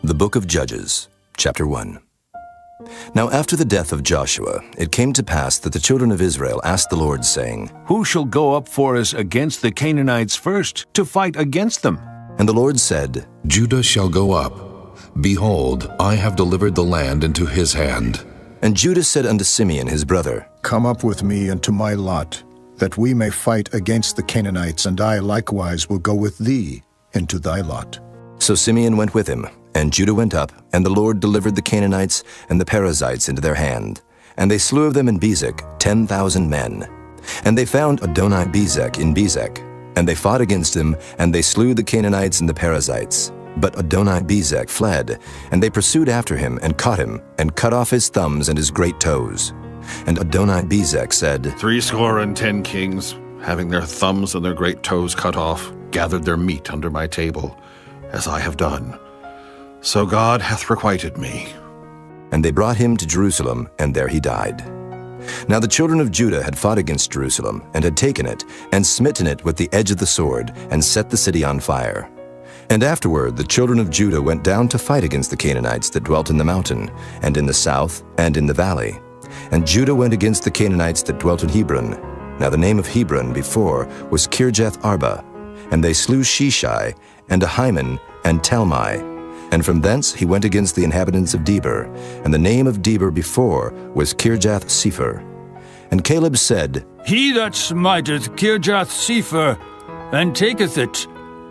The Book of Judges, Chapter 1. Now after the death of Joshua, it came to pass that the children of Israel asked the Lord, saying, Who shall go up for us against the Canaanites first, to fight against them? And the Lord said, Judah shall go up. Behold, I have delivered the land into his hand. And Judah said unto Simeon his brother, Come up with me into my lot, that we may fight against the Canaanites, and I likewise will go with thee into thy lot. So Simeon went with him, and Judah went up, and the Lord delivered the Canaanites and the Perizzites into their hand. And they slew of them in Bezek 10,000 men. And they found Adoni-Bezek in Bezek. And they fought against him, and they slew the Canaanites and the Perizzites. But Adoni-Bezek fled, and they pursued after him, and caught him, and cut off his thumbs and his great toes. And Adoni-Bezek said, 70 kings, having their thumbs and their great toes cut off, gathered their meat under my table, as I have done. So God hath requited me. And they brought him to Jerusalem, and there he died. Now the children of Judah had fought against Jerusalem, and had taken it, and smitten it with the edge of the sword, and set the city on fire. And afterward the children of Judah went down to fight against the Canaanites that dwelt in the mountain, and in the south, and in the valley. And Judah went against the Canaanites that dwelt in Hebron. Now the name of Hebron before was Kirjath-Arba. And they slew Sheshai, and Ahiman, and Talmai. And from thence he went against the inhabitants of Debir, and the name of Debir before was Kirjath-Sepher. And Caleb said, He that smiteth Kirjath-Sepher, and taketh it,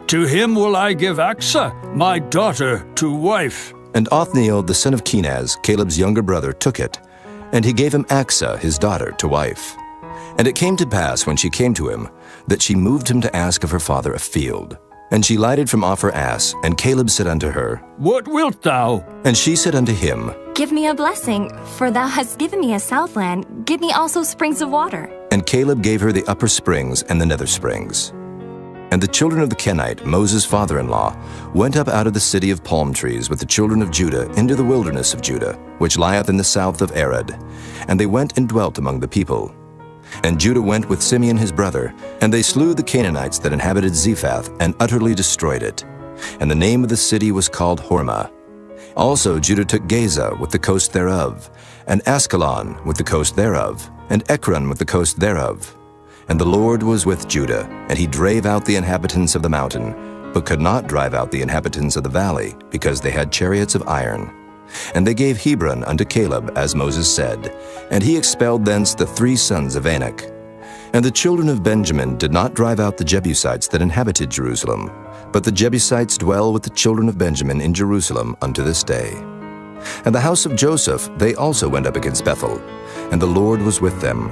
to him will I give Achsah, my daughter, to wife. And Othniel the son of Kenaz, Caleb's younger brother, took it, and he gave him Achsah his daughter to wife. And it came to pass, when she came to him, that she moved him to ask of her father a field. And she lighted from off her ass, and Caleb said unto her, What wilt thou? And she said unto him, Give me a blessing, for thou hast given me a southland. Give me also springs of water. And Caleb gave her the upper springs and the nether springs. And the children of the Kenite, Moses' father-in-law, went up out of the city of palm trees with the children of Judah into the wilderness of Judah, which lieth in the south of Arad. And they went and dwelt among the people. And Judah went with Simeon his brother, and they slew the Canaanites that inhabited Zephath, and utterly destroyed it. And the name of the city was called Hormah. Also Judah took Gaza with the coast thereof, and Askelon with the coast thereof, and Ekron with the coast thereof. And the Lord was with Judah, and he drave out the inhabitants of the mountain, but could not drive out the inhabitants of the valley, because they had chariots of iron. And they gave Hebron unto Caleb, as Moses said, and he expelled thence the 3 sons of Anak. And the children of Benjamin did not drive out the Jebusites that inhabited Jerusalem, but the Jebusites dwell with the children of Benjamin in Jerusalem unto this day. And the house of Joseph they also went up against Bethel, and the Lord was with them.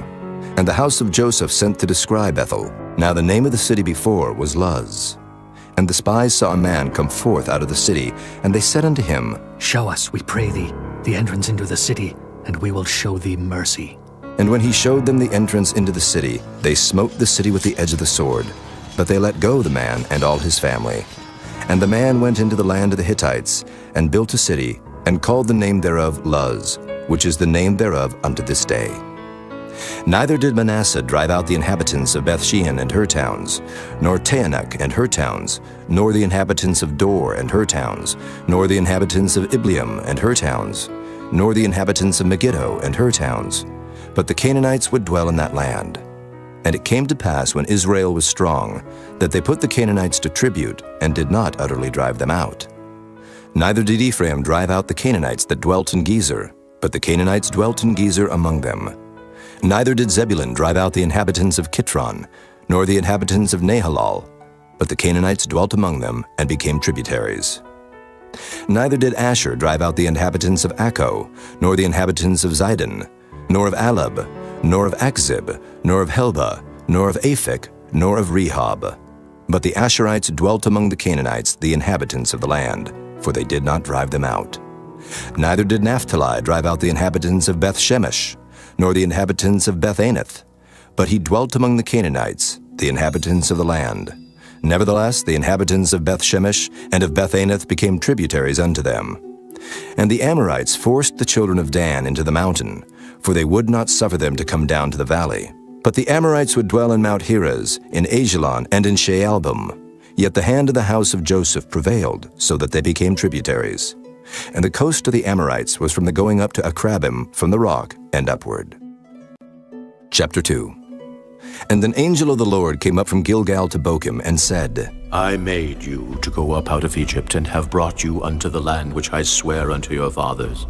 And the house of Joseph sent to descry Bethel. Now the name of the city before was Luz. And the spies saw a man come forth out of the city, and they said unto him, Show us, we pray thee, the entrance into the city, and we will show thee mercy. And when he showed them the entrance into the city, they smote the city with the edge of the sword. But they let go the man and all his family. And the man went into the land of the Hittites, and built a city, and called the name thereof Luz, which is the name thereof unto this day. Neither did Manasseh drive out the inhabitants of Bethshean and her towns, nor Taanach and her towns, nor the inhabitants of Dor and her towns, nor the inhabitants of Ibleam and her towns, nor the inhabitants of Megiddo and her towns. But the Canaanites would dwell in that land. And it came to pass, when Israel was strong, that they put the Canaanites to tribute, and did not utterly drive them out. Neither did Ephraim drive out the Canaanites that dwelt in Gezer, but the Canaanites dwelt in Gezer among them. Neither did Zebulun drive out the inhabitants of Kitron, nor the inhabitants of Nahalal, but the Canaanites dwelt among them, and became tributaries. Neither did Asher drive out the inhabitants of Akko, nor the inhabitants of Zidon, nor of Alab, nor of Achzib, nor of Helba, nor of Aphik, nor of Rehob. But the Asherites dwelt among the Canaanites, the inhabitants of the land, for they did not drive them out. Neither did Naphtali drive out the inhabitants of Beth-Shemesh, nor the inhabitants of Beth-Anath, but he dwelt among the Canaanites, the inhabitants of the land. Nevertheless, the inhabitants of Beth-Shemesh and of Beth-Anath became tributaries unto them. And the Amorites forced the children of Dan into the mountain, for they would not suffer them to come down to the valley. But the Amorites would dwell in Mount Heres, in Ajalon, and in Shaalbim. Yet the hand of the house of Joseph prevailed, so that they became tributaries. And the coast of the Amorites was from the going up to Akrabim from the rock and upward. Chapter 2. And an angel of the Lord came up from Gilgal to Bochim and said, I made you to go up out of Egypt, and have brought you unto the land which I swear unto your fathers.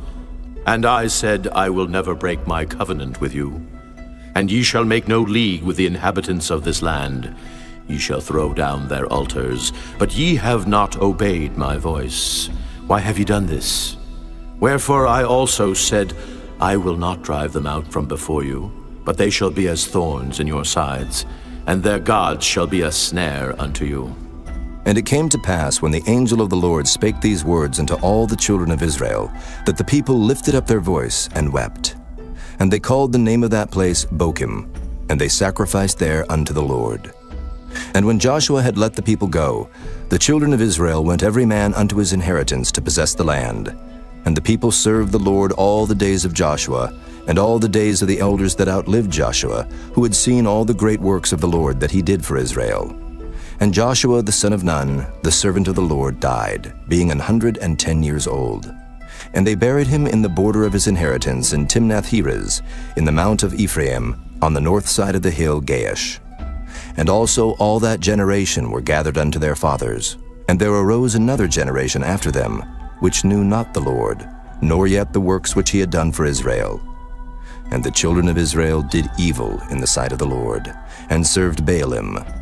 And I said, I will never break my covenant with you. And ye shall make no league with the inhabitants of this land. Ye shall throw down their altars, but ye have not obeyed my voice. Why have ye done this? Wherefore I also said, I will not drive them out from before you, but they shall be as thorns in your sides, and their gods shall be a snare unto you. And it came to pass, when the angel of the Lord spake these words unto all the children of Israel, that the people lifted up their voice and wept. And they called the name of that place Bochim, and they sacrificed there unto the Lord. And when Joshua had let the people go, the children of Israel went every man unto his inheritance to possess the land. And the people served the Lord all the days of Joshua, and all the days of the elders that outlived Joshua, who had seen all the great works of the Lord that he did for Israel. And Joshua the son of Nun, the servant of the Lord, died, being 110 years old. And they buried him in the border of his inheritance in Timnath-Heres, in the mount of Ephraim, on the north side of the hill Gaash. And also all that generation were gathered unto their fathers. And there arose another generation after them, which knew not the Lord, nor yet the works which he had done for Israel. And the children of Israel did evil in the sight of the Lord, and served Baalim.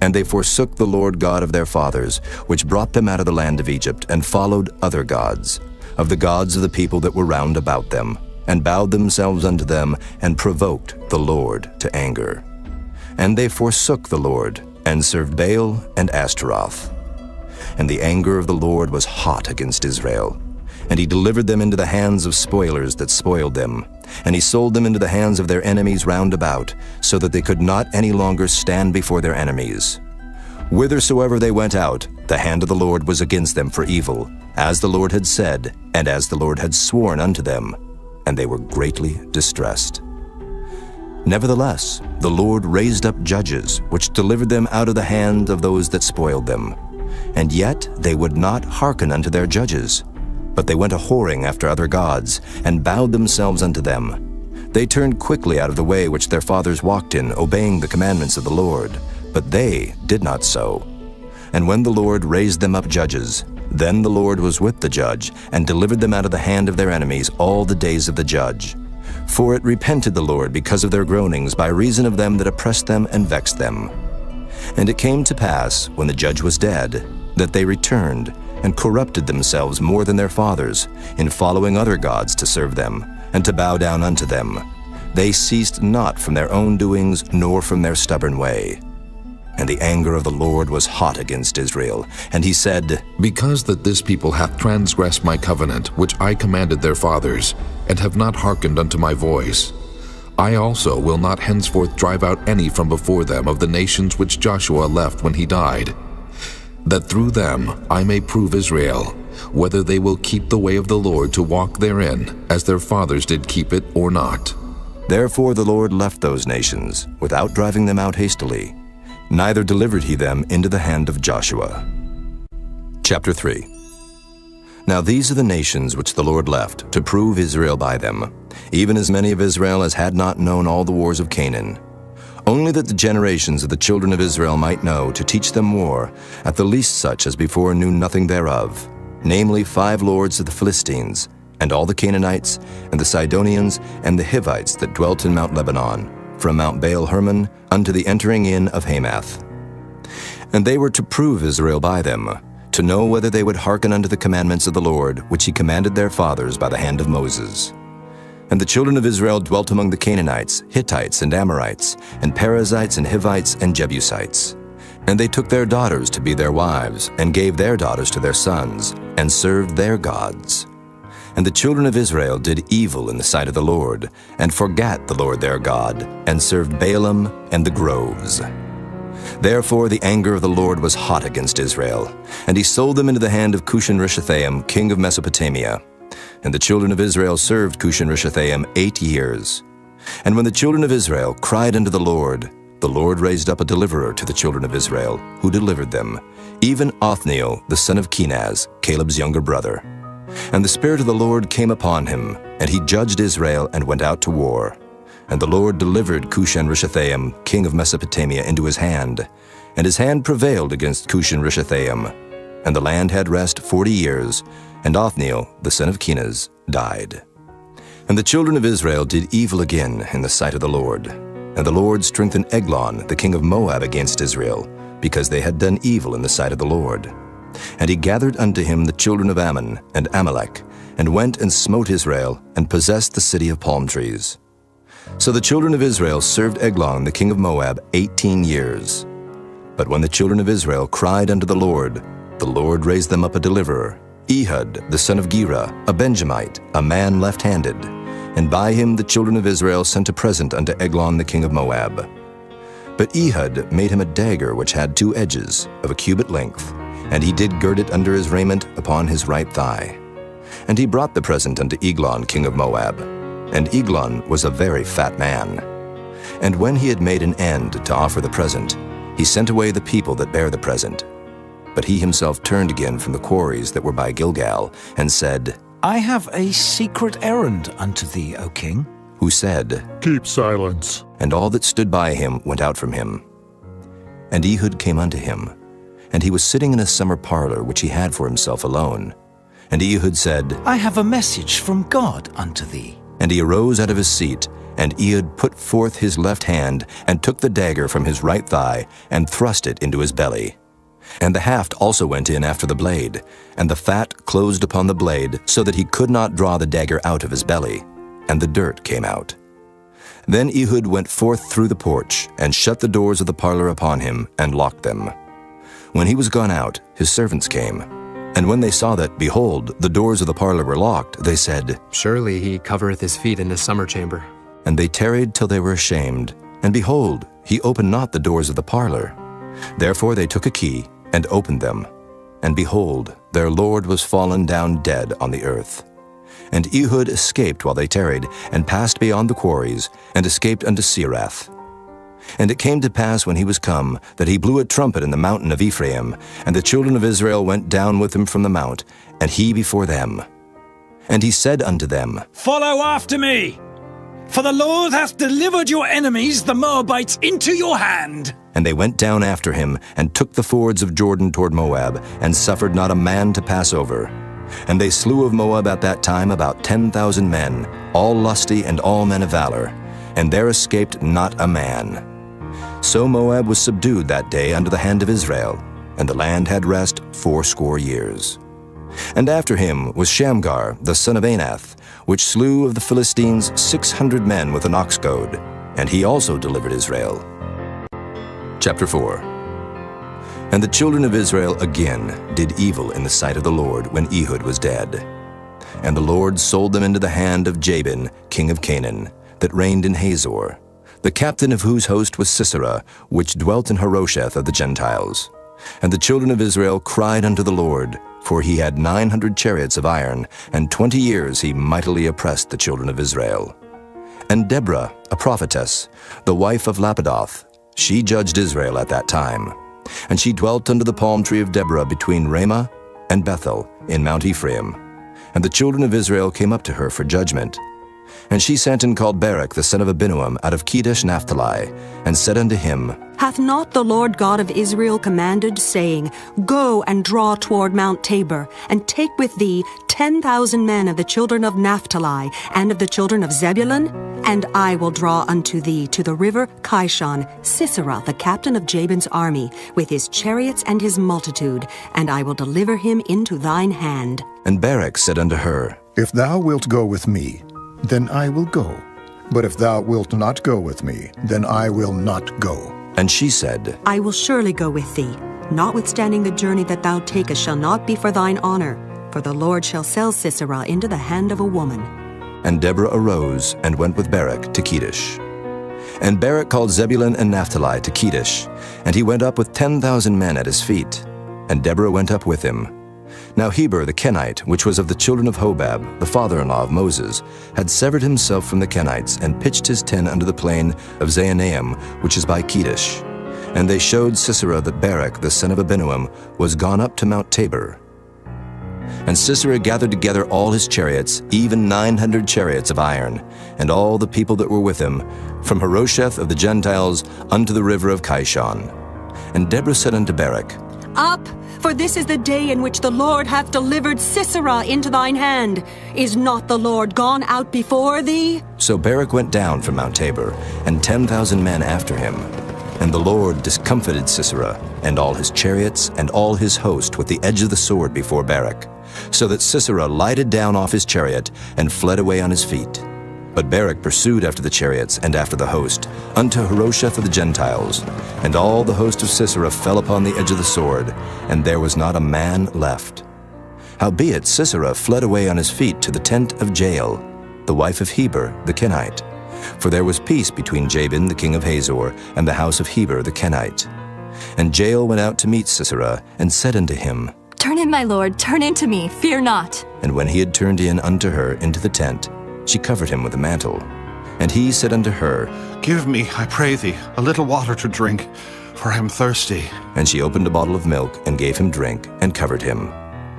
And they forsook the Lord God of their fathers, which brought them out of the land of Egypt, and followed other gods, of the gods of the people that were round about them, and bowed themselves unto them, and provoked the Lord to anger. And they forsook the Lord, and served Baal and Ashtaroth. And the anger of the Lord was hot against Israel. And he delivered them into the hands of spoilers that spoiled them. And he sold them into the hands of their enemies round about, so that they could not any longer stand before their enemies. Whithersoever they went out, the hand of the Lord was against them for evil, as the Lord had said, and as the Lord had sworn unto them. And they were greatly distressed. Nevertheless, the Lord raised up judges, which delivered them out of the hand of those that spoiled them. And yet they would not hearken unto their judges, but they went a-whoring after other gods, and bowed themselves unto them. They turned quickly out of the way which their fathers walked in, obeying the commandments of the Lord, but they did not so. And when the Lord raised them up judges, then the Lord was with the judge, and delivered them out of the hand of their enemies all the days of the judge. For it repented the Lord because of their groanings, by reason of them that oppressed them and vexed them. And it came to pass, when the judge was dead, that they returned, and corrupted themselves more than their fathers, in following other gods to serve them, and to bow down unto them. They ceased not from their own doings, nor from their stubborn way. And the anger of the Lord was hot against Israel. And he said, Because that this people hath transgressed my covenant, which I commanded their fathers, and have not hearkened unto my voice, I also will not henceforth drive out any from before them of the nations which Joshua left when he died, that through them I may prove Israel, whether they will keep the way of the Lord to walk therein, as their fathers did keep it, or not. Therefore the Lord left those nations, without driving them out hastily, neither delivered he them into the hand of Joshua. Chapter 3. Now these are the nations which the Lord left, to prove Israel by them, even as many of Israel as had not known all the wars of Canaan. Only that the generations of the children of Israel might know, to teach them war, at the least such as before knew nothing thereof, namely 5 lords of the Philistines, and all the Canaanites, and the Sidonians, and the Hivites that dwelt in Mount Lebanon, from Mount Baal-Hermon unto the entering in of Hamath. And they were to prove Israel by them, to know whether they would hearken unto the commandments of the Lord, which he commanded their fathers by the hand of Moses. And the children of Israel dwelt among the Canaanites, Hittites, and Amorites, and Perizzites, and Hivites, and Jebusites. And they took their daughters to be their wives, and gave their daughters to their sons, and served their gods. And the children of Israel did evil in the sight of the Lord, and forgat the Lord their God, and served Baalim and the groves. Therefore the anger of the Lord was hot against Israel, and he sold them into the hand of Cushan-Rishathaim, king of Mesopotamia. And the children of Israel served Cushan-Rishathaim 8 years. And when the children of Israel cried unto the Lord raised up a deliverer to the children of Israel, who delivered them, even Othniel the son of Kenaz, Caleb's younger brother. And the Spirit of the Lord came upon him, and he judged Israel and went out to war. And the Lord delivered Cushan-Rishathaim, king of Mesopotamia, into his hand, and his hand prevailed against Cushan-Rishathaim. And the land had rest 40 years, and Othniel, the son of Kenaz, died. And the children of Israel did evil again in the sight of the Lord. And the Lord strengthened Eglon, the king of Moab, against Israel, because they had done evil in the sight of the Lord. And he gathered unto him the children of Ammon and Amalek, and went and smote Israel, and possessed the city of palm trees. So the children of Israel served Eglon, the king of Moab, 18 years. But when the children of Israel cried unto the Lord raised them up a deliverer, Ehud, the son of Gera, a Benjamite, a man left-handed. And by him the children of Israel sent a present unto Eglon, the king of Moab. But Ehud made him a dagger which had 2 edges, of a cubit length, and he did gird it under his raiment upon his right thigh. And he brought the present unto Eglon, king of Moab. And Eglon was a very fat man. And when he had made an end to offer the present, he sent away the people that bare the present. But he himself turned again from the quarries that were by Gilgal, and said, I have a secret errand unto thee, O king. Who said, Keep silence. And all that stood by him went out from him. And Ehud came unto him, and he was sitting in a summer parlor which he had for himself alone. And Ehud said, I have a message from God unto thee. And he arose out of his seat, and Ehud put forth his left hand, and took the dagger from his right thigh, and thrust it into his belly. And the haft also went in after the blade, and the fat closed upon the blade, so that he could not draw the dagger out of his belly, and the dirt came out. Then Ehud went forth through the porch, and shut the doors of the parlor upon him, and locked them. When he was gone out, his servants came. And when they saw that, behold, the doors of the parlor were locked, they said, Surely he covereth his feet in his summer chamber. And they tarried till they were ashamed. And behold, he opened not the doors of the parlor. Therefore they took a key, and opened them. And behold, their lord was fallen down dead on the earth. And Ehud escaped while they tarried, and passed beyond the quarries, and escaped unto Seirath. And it came to pass when he was come, that he blew a trumpet in the mountain of Ephraim, and the children of Israel went down with him from the mount, and he before them. And he said unto them, Follow after me, for the Lord hath delivered your enemies, the Moabites, into your hand. And they went down after him, and took the fords of Jordan toward Moab, and suffered not a man to pass over. And they slew of Moab at that time about 10,000 men, all lusty and all men of valor, and there escaped not a man. So Moab was subdued that day under the hand of Israel, and the land had rest 80 years. And after him was Shamgar, the son of Anath, which slew of the Philistines 600 men with an ox goad, and he also delivered Israel. Chapter 4. And the children of Israel again did evil in the sight of the Lord when Ehud was dead. And the Lord sold them into the hand of Jabin, king of Canaan, that reigned in Hazor, the captain of whose host was Sisera, which dwelt in Harosheth of the Gentiles. And the children of Israel cried unto the Lord, for he had 900 chariots of iron, and 20 years he mightily oppressed the children of Israel. And Deborah, a prophetess, the wife of Lapidoth, she judged Israel at that time. And she dwelt under the palm tree of Deborah between Ramah and Bethel in Mount Ephraim. And the children of Israel came up to her for judgment. And she sent and called Barak the son of Abinoam out of Kedesh Naphtali, and said unto him, Hath not the Lord God of Israel commanded, saying, Go and draw toward Mount Tabor, and take with thee 10,000 men of the children of Naphtali, and of the children of Zebulun? And I will draw unto thee to the river Kishon Sisera, the captain of Jabin's army, with his chariots and his multitude, and I will deliver him into thine hand. And Barak said unto her, If thou wilt go with me, then I will go. But if thou wilt not go with me, then I will not go. And she said, I will surely go with thee, notwithstanding the journey that thou takest shall not be for thine honor, for the Lord shall sell Sisera into the hand of a woman. And Deborah arose and went with Barak to Kedesh. And Barak called Zebulun and Naphtali to Kedesh, and he went up with 10,000 men at his feet. And Deborah went up with him. Now Heber the Kenite, which was of the children of Hobab, the father-in-law of Moses, had severed himself from the Kenites, and pitched his tent under the plain of Zaanaim, which is by Kedesh. And they showed Sisera that Barak the son of Abinoam was gone up to Mount Tabor. And Sisera gathered together all his chariots, even 900 chariots of iron, and all the people that were with him, from Harosheth of the Gentiles unto the river of Kishon. And Deborah said unto Barak, Up, for this is the day in which the Lord hath delivered Sisera into thine hand. Is not the Lord gone out before thee? So Barak went down from Mount Tabor, and 10,000 men after him. And the Lord discomfited Sisera, and all his chariots, and all his host with the edge of the sword before Barak, so that Sisera lighted down off his chariot, and fled away on his feet. But Barak pursued after the chariots, and after the host, unto Harosheth of the Gentiles. And all the host of Sisera fell upon the edge of the sword, and there was not a man left. Howbeit Sisera fled away on his feet to the tent of Jael, the wife of Heber the Kenite. For there was peace between Jabin the king of Hazor and the house of Heber the Kenite. And Jael went out to meet Sisera, and said unto him, Turn in, my lord, turn in to me, fear not. And when he had turned in unto her into the tent, she covered him with a mantle. And he said unto her, Give me, I pray thee, a little water to drink, for I am thirsty. And she opened a bottle of milk, and gave him drink, and covered him.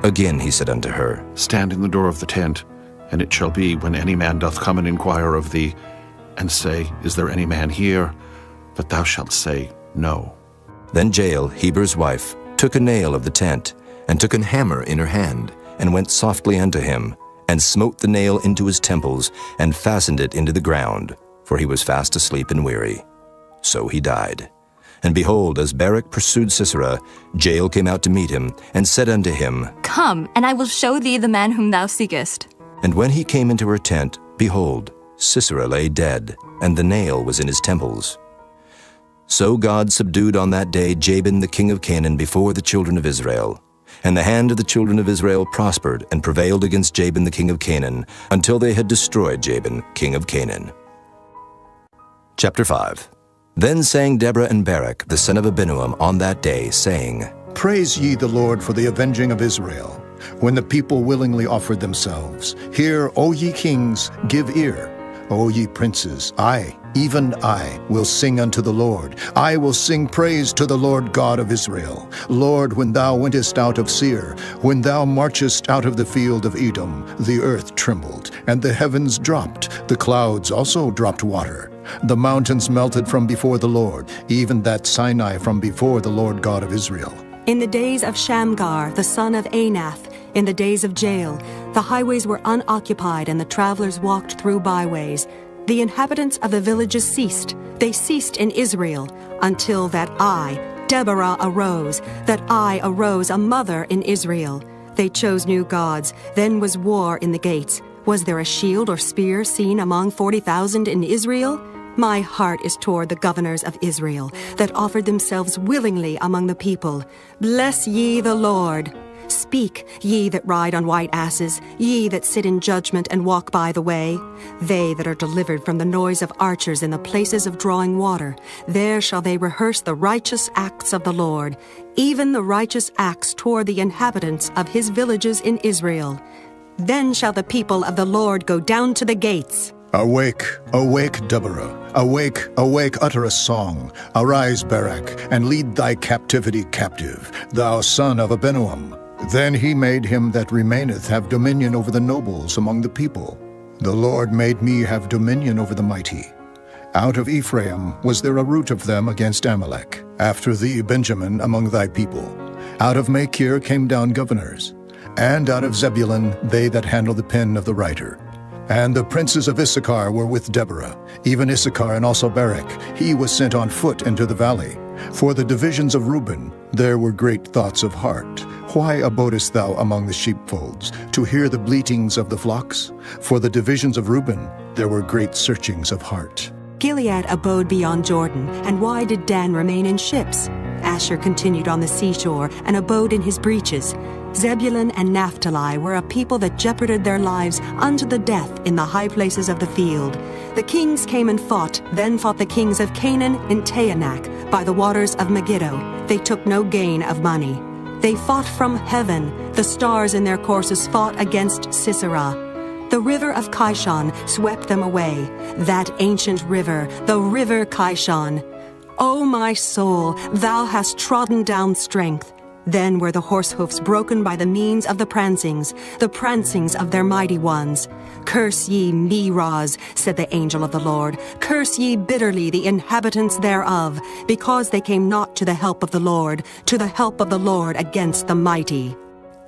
Again he said unto her, Stand in the door of the tent, and it shall be, when any man doth come and inquire of thee, and say, Is there any man here? That thou shalt say, No. Then Jael, Heber's wife, took a nail of the tent, and took an hammer in her hand, and went softly unto him, and smote the nail into his temples, and fastened it into the ground, for he was fast asleep and weary. So he died. And behold, as Barak pursued Sisera, Jael came out to meet him, and said unto him, Come, and I will show thee the man whom thou seekest. And when he came into her tent, behold, Sisera lay dead, and the nail was in his temples. So God subdued on that day Jabin the king of Canaan before the children of Israel. And the hand of the children of Israel prospered and prevailed against Jabin the king of Canaan, until they had destroyed Jabin, king of Canaan. Chapter 5. Then sang Deborah and Barak, the son of Abinoam, on that day, saying, Praise ye the Lord for the avenging of Israel, when the people willingly offered themselves. Hear, O ye kings, give ear. O ye princes, I, even I, will sing unto the Lord. I will sing praise to the Lord God of Israel. Lord, when thou wentest out of Seir, when thou marchest out of the field of Edom, the earth trembled, and the heavens dropped, the clouds also dropped water. The mountains melted from before the Lord, even that Sinai from before the Lord God of Israel. In the days of Shamgar, the son of Anath, in the days of Jael, the highways were unoccupied and the travelers walked through byways. The inhabitants of the villages ceased. They ceased in Israel, until that I, Deborah, arose, a mother in Israel. They chose new gods. Then was war in the gates. Was there a shield or spear seen among 40,000 in Israel? My heart is toward the governors of Israel, that offered themselves willingly among the people. Bless ye the Lord. Speak, ye that ride on white asses, ye that sit in judgment and walk by the way. They that are delivered from the noise of archers in the places of drawing water, there shall they rehearse the righteous acts of the Lord, even the righteous acts toward the inhabitants of his villages in Israel. Then shall the people of the Lord go down to the gates. Awake, awake, Deborah. Awake, awake, utter a song. Arise, Barak, and lead thy captivity captive, thou son of Abinoam. Then he made him that remaineth have dominion over the nobles among the people. The Lord made me have dominion over the mighty. Out of Ephraim was there a root of them against Amalek. After thee, Benjamin, among thy people. Out of Machir came down governors. And out of Zebulun they that handle the pen of the writer. And the princes of Issachar were with Deborah, even Issachar and also Barak. He was sent on foot into the valley. For the divisions of Reuben there were great thoughts of heart. Why abodest thou among the sheepfolds, to hear the bleatings of the flocks? For the divisions of Reuben there were great searchings of heart. Gilead abode beyond Jordan, and why did Dan remain in ships? Asher continued on the seashore, and abode in his breaches. Zebulun and Naphtali were a people that jeoparded their lives unto the death in the high places of the field. The kings came and fought, then fought the kings of Canaan in Taanach, by the waters of Megiddo. They took no gain of money. They fought from heaven. The stars in their courses fought against Sisera. The river of Kishon swept them away, that ancient river, the river Kishon. O my soul, thou hast trodden down strength. Then were the horse hoofs broken by the means of the prancings of their mighty ones. Curse ye Meroz, said the angel of the Lord. Curse ye bitterly the inhabitants thereof, because they came not to the help of the Lord against the mighty.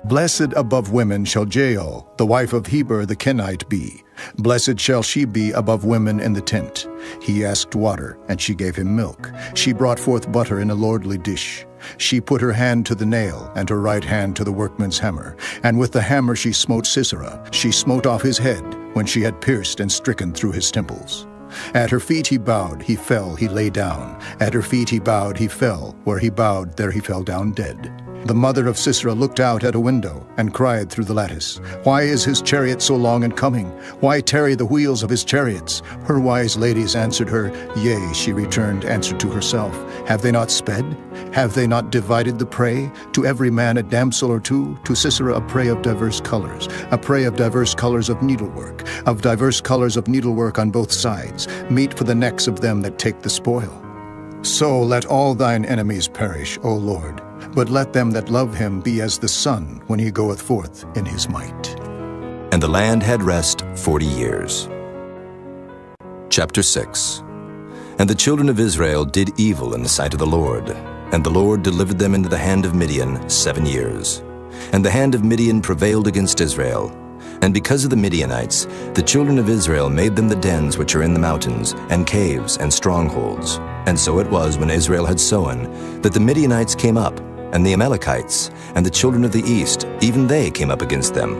Blessed above women shall Jael, the wife of Heber the Kenite, be. Blessed shall she be above women in the tent. He asked water, and she gave him milk. She brought forth butter in a lordly dish. She put her hand to the nail, and her right hand to the workman's hammer. And with the hammer she smote Sisera. She smote off his head, when she had pierced and stricken through his temples. At her feet he bowed, he fell, he lay down. At her feet he bowed, he fell. Where he bowed, there he fell down dead. The mother of Sisera looked out at a window, and cried through the lattice, Why is his chariot so long in coming? Why tarry the wheels of his chariots? Her wise ladies answered her, Yea, she returned answer to herself. Have they not sped? Have they not divided the prey? To every man a damsel or two, to Sisera a prey of diverse colors, a prey of diverse colors of needlework on both sides, meat for the necks of them that take the spoil. So let all thine enemies perish, O Lord, but let them that love him be as the sun when he goeth forth in his might. And the land had rest 40 years. Chapter 6. And the children of Israel did evil in the sight of the Lord, and the Lord delivered them into the hand of Midian 7 years. And the hand of Midian prevailed against Israel. And because of the Midianites, the children of Israel made them the dens which are in the mountains, and caves, and strongholds. And so it was when Israel had sown, that the Midianites came up, and the Amalekites, and the children of the east, even they came up against them.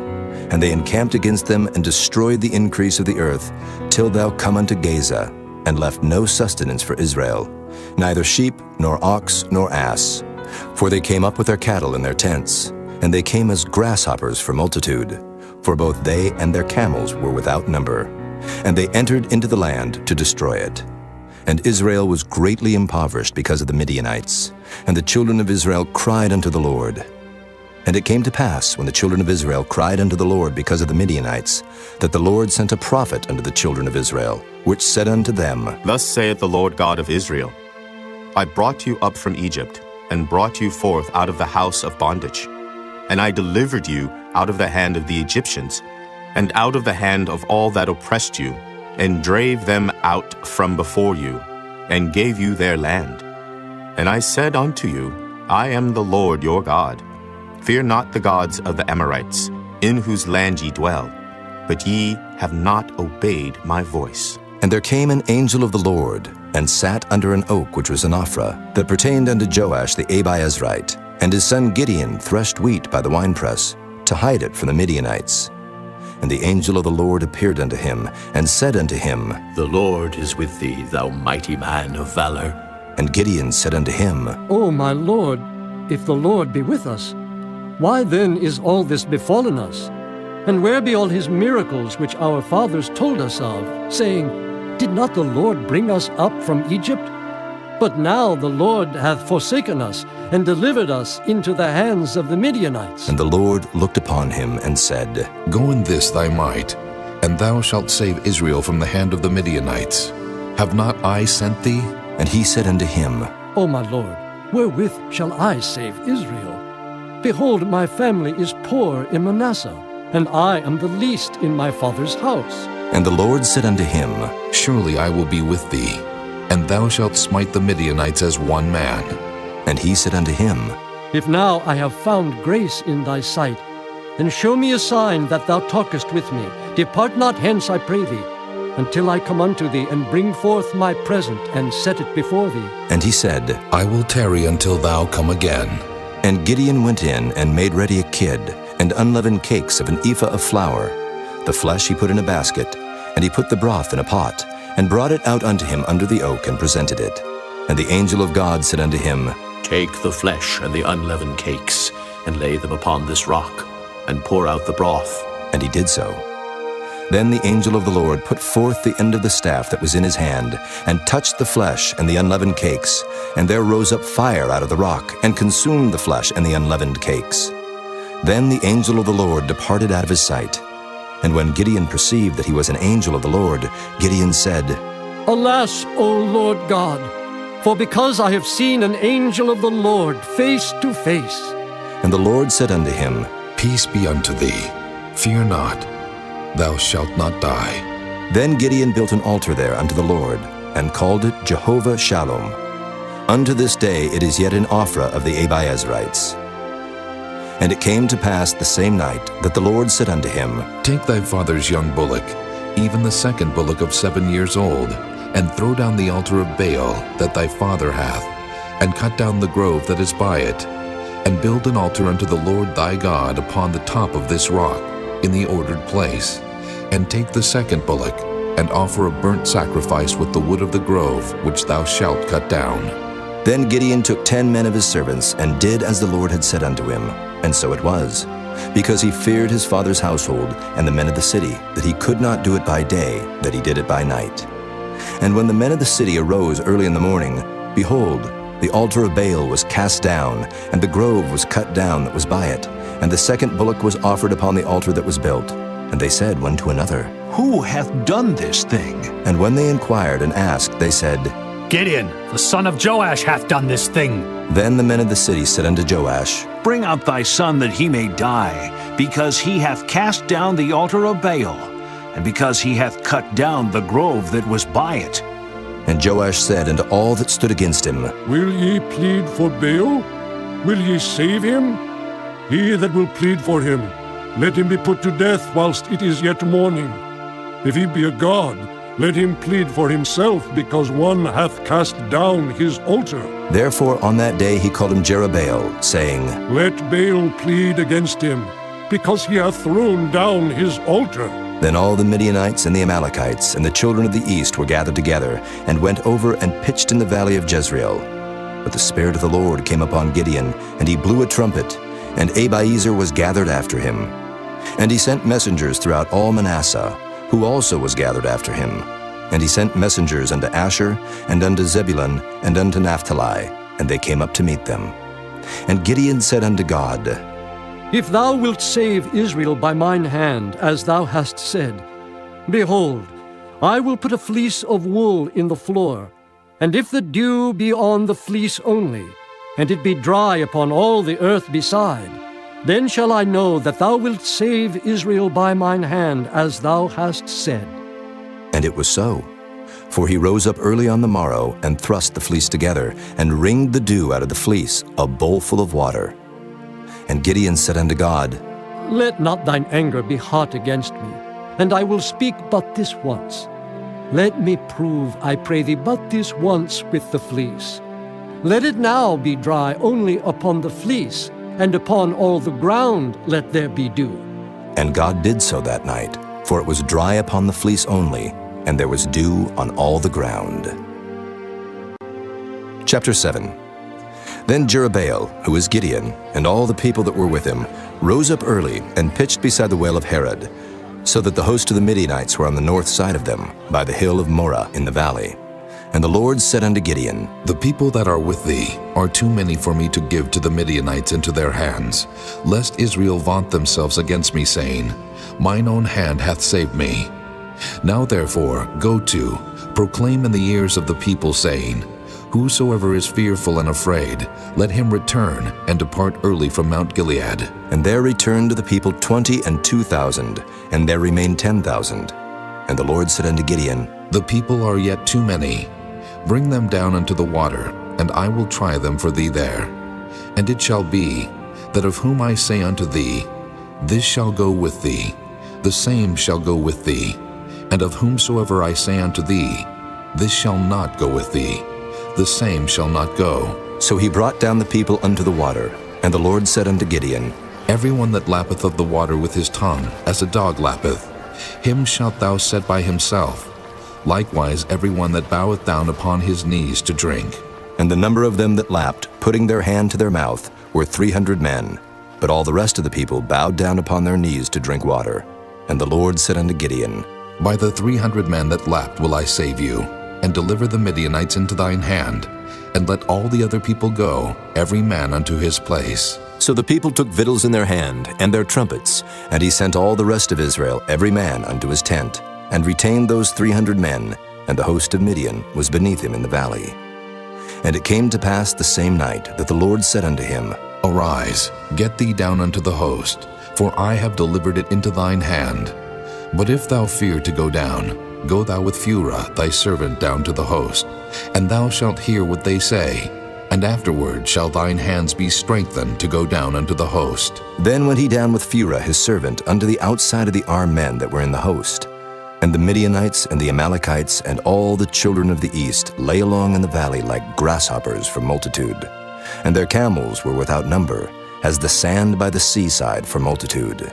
And they encamped against them, and destroyed the increase of the earth, till thou come unto Gaza, and left no sustenance for Israel, neither sheep, nor ox, nor ass. For they came up with their cattle in their tents, and they came as grasshoppers for multitude. For both they and their camels were without number. And they entered into the land to destroy it. And Israel was greatly impoverished because of the Midianites. And the children of Israel cried unto the Lord. And it came to pass, when the children of Israel cried unto the Lord because of the Midianites, that the Lord sent a prophet unto the children of Israel, which said unto them, Thus saith the Lord God of Israel, I brought you up from Egypt, and brought you forth out of the house of bondage. And I delivered you out of the hand of the Egyptians, and out of the hand of all that oppressed you, and drave them out from before you, and gave you their land. And I said unto you, I am the Lord your God. Fear not the gods of the Amorites, in whose land ye dwell, but ye have not obeyed my voice. And there came an angel of the Lord, and sat under an oak which was in Ophrah, that pertained unto Joash the Abiezrite. And his son Gideon threshed wheat by the winepress, to hide it from the Midianites. And the angel of the Lord appeared unto him, and said unto him, The Lord is with thee, thou mighty man of valor. And Gideon said unto him, O my Lord, if the Lord be with us, why then is all this befallen us? And where be all his miracles which our fathers told us of, saying, Did not the Lord bring us up from Egypt? But now the Lord hath forsaken us, and delivered us into the hands of the Midianites. And the Lord looked upon him, and said, Go in this thy might, and thou shalt save Israel from the hand of the Midianites. Have not I sent thee? And he said unto him, O my Lord, wherewith shall I save Israel? Behold, my family is poor in Manasseh, and I am the least in my father's house. And the Lord said unto him, Surely I will be with thee, and thou shalt smite the Midianites as one man. And he said unto him, If now I have found grace in thy sight, then show me a sign that thou talkest with me. Depart not hence, I pray thee, until I come unto thee, and bring forth my present, and set it before thee. And he said, I will tarry until thou come again. And Gideon went in, and made ready a kid, and unleavened cakes of an ephah of flour. The flesh he put in a basket, and he put the broth in a pot, and brought it out unto him under the oak, and presented it. And the angel of God said unto him, Take the flesh and the unleavened cakes, and lay them upon this rock, and pour out the broth. And he did so. Then the angel of the Lord put forth the end of the staff that was in his hand, and touched the flesh and the unleavened cakes, and there rose up fire out of the rock, and consumed the flesh and the unleavened cakes. Then the angel of the Lord departed out of his sight. And when Gideon perceived that he was an angel of the Lord, Gideon said, Alas, O Lord God, for because I have seen an angel of the Lord face to face. And the Lord said unto him, Peace be unto thee. Fear not. Thou shalt not die. Then Gideon built an altar there unto the Lord, and called it Jehovah Shalom. Unto this day it is yet in Ophrah of the Abiezrites. And it came to pass the same night that the Lord said unto him, Take thy father's young bullock, even the second bullock of 7 years old, and throw down the altar of Baal that thy father hath, and cut down the grove that is by it, and build an altar unto the Lord thy God upon the top of this rock, in the ordered place. And take the second bullock, and offer a burnt sacrifice with the wood of the grove which thou shalt cut down. Then Gideon took 10 men of his servants, and did as the Lord had said unto him. And so it was, because he feared his father's household and the men of the city, that he could not do it by day, that he did it by night. And when the men of the city arose early in the morning, behold, the altar of Baal was cast down, and the grove was cut down that was by it, and the second bullock was offered upon the altar that was built. And they said one to another, Who hath done this thing? And when they inquired and asked, they said, Gideon, the son of Joash, hath done this thing. Then the men of the city said unto Joash, Bring out thy son that he may die, because he hath cast down the altar of Baal, and because he hath cut down the grove that was by it. And Joash said unto all that stood against him, Will ye plead for Baal? Will ye save him? He that will plead for him, let him be put to death whilst it is yet morning. If he be a god, let him plead for himself, because one hath cast down his altar. Therefore on that day he called him Jerubbaal, saying, Let Baal plead against him, because he hath thrown down his altar. Then all the Midianites and the Amalekites and the children of the east were gathered together, and went over and pitched in the valley of Jezreel. But the Spirit of the Lord came upon Gideon, and he blew a trumpet, and Abiezer was gathered after him. And he sent messengers throughout all Manasseh, who also was gathered after him. And he sent messengers unto Asher, and unto Zebulun, and unto Naphtali, and they came up to meet them. And Gideon said unto God, If thou wilt save Israel by mine hand, as thou hast said, behold, I will put a fleece of wool in the floor, and if the dew be on the fleece only, and it be dry upon all the earth beside, then shall I know that thou wilt save Israel by mine hand, as thou hast said. And it was so. For he rose up early on the morrow, and thrust the fleece together, and wringed the dew out of the fleece, a bowl full of water. And Gideon said unto God, Let not thine anger be hot against me, and I will speak but this once. Let me prove, I pray thee, but this once with the fleece. Let it now be dry only upon the fleece, and upon all the ground let there be dew. And God did so that night, for it was dry upon the fleece only, and there was dew on all the ground. Chapter 7. Then Jerubbaal, who was Gideon, and all the people that were with him, rose up early and pitched beside the well of Harod, so that the host of the Midianites were on the north side of them, by the hill of Moreh in the valley. And the Lord said unto Gideon, The people that are with thee are too many for me to give to the Midianites into their hands, lest Israel vaunt themselves against me, saying, Mine own hand hath saved me. Now therefore go to, proclaim in the ears of the people, saying, Whosoever is fearful and afraid, let him return and depart early from Mount Gilead. And there returned to the people 22,000, and there remained 10,000. And the Lord said unto Gideon, The people are yet too many. Bring them down unto the water, and I will try them for thee there. And it shall be, that of whom I say unto thee, This shall go with thee, the same shall go with thee. And of whomsoever I say unto thee, This shall not go with thee, the same shall not go. So he brought down the people unto the water. And the Lord said unto Gideon, Every one that lappeth of the water with his tongue, as a dog lappeth, him shalt thou set by himself. Likewise every one that boweth down upon his knees to drink. And the number of them that lapped, putting their hand to their mouth, were 300 men. But all the rest of the people bowed down upon their knees to drink water. And the Lord said unto Gideon, By the 300 men that lapped will I save you, and deliver the Midianites into thine hand, and let all the other people go, every man unto his place. So the people took victuals in their hand, and their trumpets, and he sent all the rest of Israel, every man unto his tent, and retained those 300 men, and the host of Midian was beneath him in the valley. And it came to pass the same night that the Lord said unto him, Arise, get thee down unto the host, for I have delivered it into thine hand. But if thou fear to go down, go thou with Phurah thy servant down to the host, and thou shalt hear what they say, and afterward shall thine hands be strengthened to go down unto the host. Then went he down with Phurah his servant unto the outside of the armed men that were in the host. And the Midianites and the Amalekites and all the children of the east lay along in the valley like grasshoppers for multitude. And their camels were without number, as the sand by the seaside for multitude.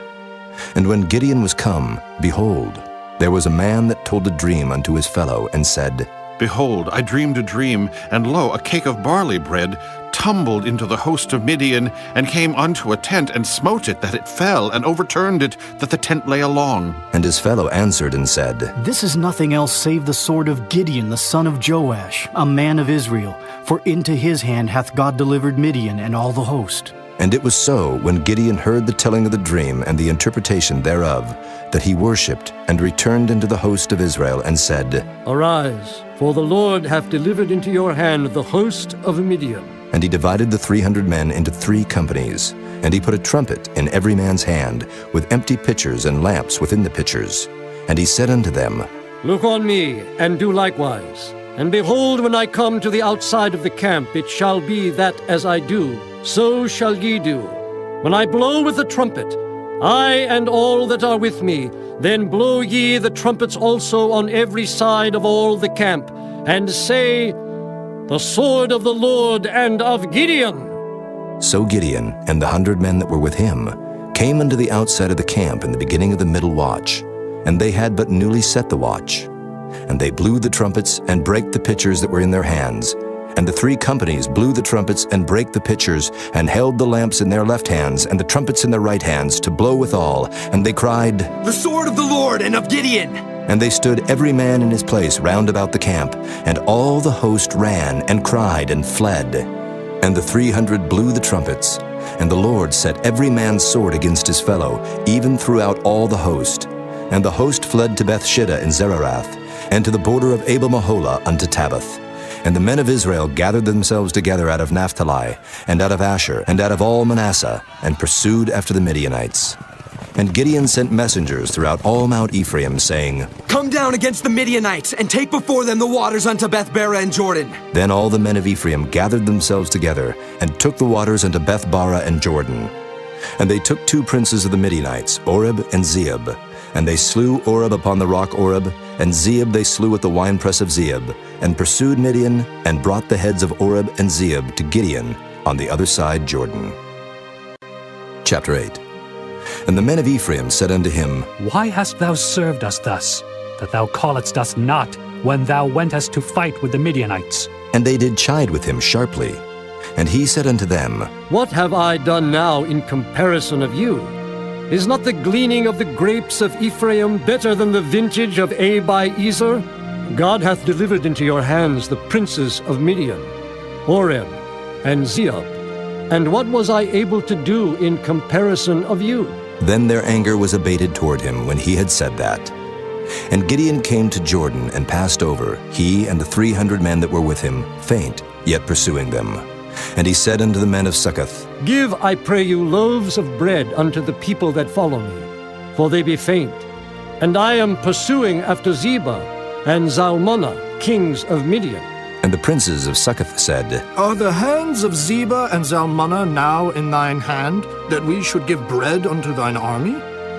And when Gideon was come, behold, there was a man that told a dream unto his fellow, and said, Behold, I dreamed a dream, and lo, a cake of barley bread tumbled into the host of Midian, and came unto a tent, and smote it, that it fell, and overturned it, that the tent lay along. And his fellow answered and said, This is nothing else save the sword of Gideon the son of Joash, a man of Israel, for into his hand hath God delivered Midian and all the host. And it was so, when Gideon heard the telling of the dream and the interpretation thereof, that he worshipped, and returned into the host of Israel, and said, Arise, for the Lord hath delivered into your hand the host of Midian. And he divided the 300 men into 3 companies, and he put a trumpet in every man's hand, with empty pitchers and lamps within the pitchers. And he said unto them, Look on me, and do likewise. And behold, when I come to the outside of the camp, it shall be that as I do, so shall ye do. When I blow with the trumpet, I and all that are with me, then blow ye the trumpets also on every side of all the camp, and say, The sword of the Lord and of Gideon. So Gideon and the 100 men that were with him came unto the outside of the camp in the beginning of the middle watch, and they had but newly set the watch. And they blew the trumpets and brake the pitchers that were in their hands. And the 3 companies blew the trumpets and brake the pitchers, and held the lamps in their left hands, and the trumpets in their right hands, to blow withal. And they cried, The sword of the Lord and of Gideon! And they stood every man in his place round about the camp, and all the host ran, and cried, and fled. And the 300 blew the trumpets, and the Lord set every man's sword against his fellow, even throughout all the host. And the host fled to Bethshida in Zererath, and to the border of Abel-Meholah unto Tabbath. And the men of Israel gathered themselves together out of Naphtali, and out of Asher, and out of all Manasseh, and pursued after the Midianites. And Gideon sent messengers throughout all Mount Ephraim, saying, Come down against the Midianites, and take before them the waters unto Beth-bara and Jordan. Then all the men of Ephraim gathered themselves together, and took the waters unto Beth-bara and Jordan. And they took 2 princes of the Midianites, Oreb and Zeeb. And they slew Oreb upon the rock Oreb, and Zeeb they slew at the winepress of Zeeb, and pursued Midian, and brought the heads of Oreb and Zeeb to Gideon on the other side Jordan. Chapter 8. And the men of Ephraim said unto him, Why hast thou served us thus, that thou calledst us not when thou wentest to fight with the Midianites? And they did chide with him sharply. And he said unto them, What have I done now in comparison of you? Is not the gleaning of the grapes of Ephraim better than the vintage of Abiezer? God hath delivered into your hands the princes of Midian, Oreb and Zeeb. And what was I able to do in comparison of you? Then their anger was abated toward him when he had said that. And Gideon came to Jordan and passed over, he and the 300 men that were with him, faint, yet pursuing them. And he said unto the men of Succoth, Give, I pray you, loaves of bread unto the people that follow me, for they be faint. And I am pursuing after Zebah and Zalmunna, kings of Midian. And the princes of Succoth said, Are the hands of Zebah and Zalmunna now in thine hand, that we should give bread unto thine army?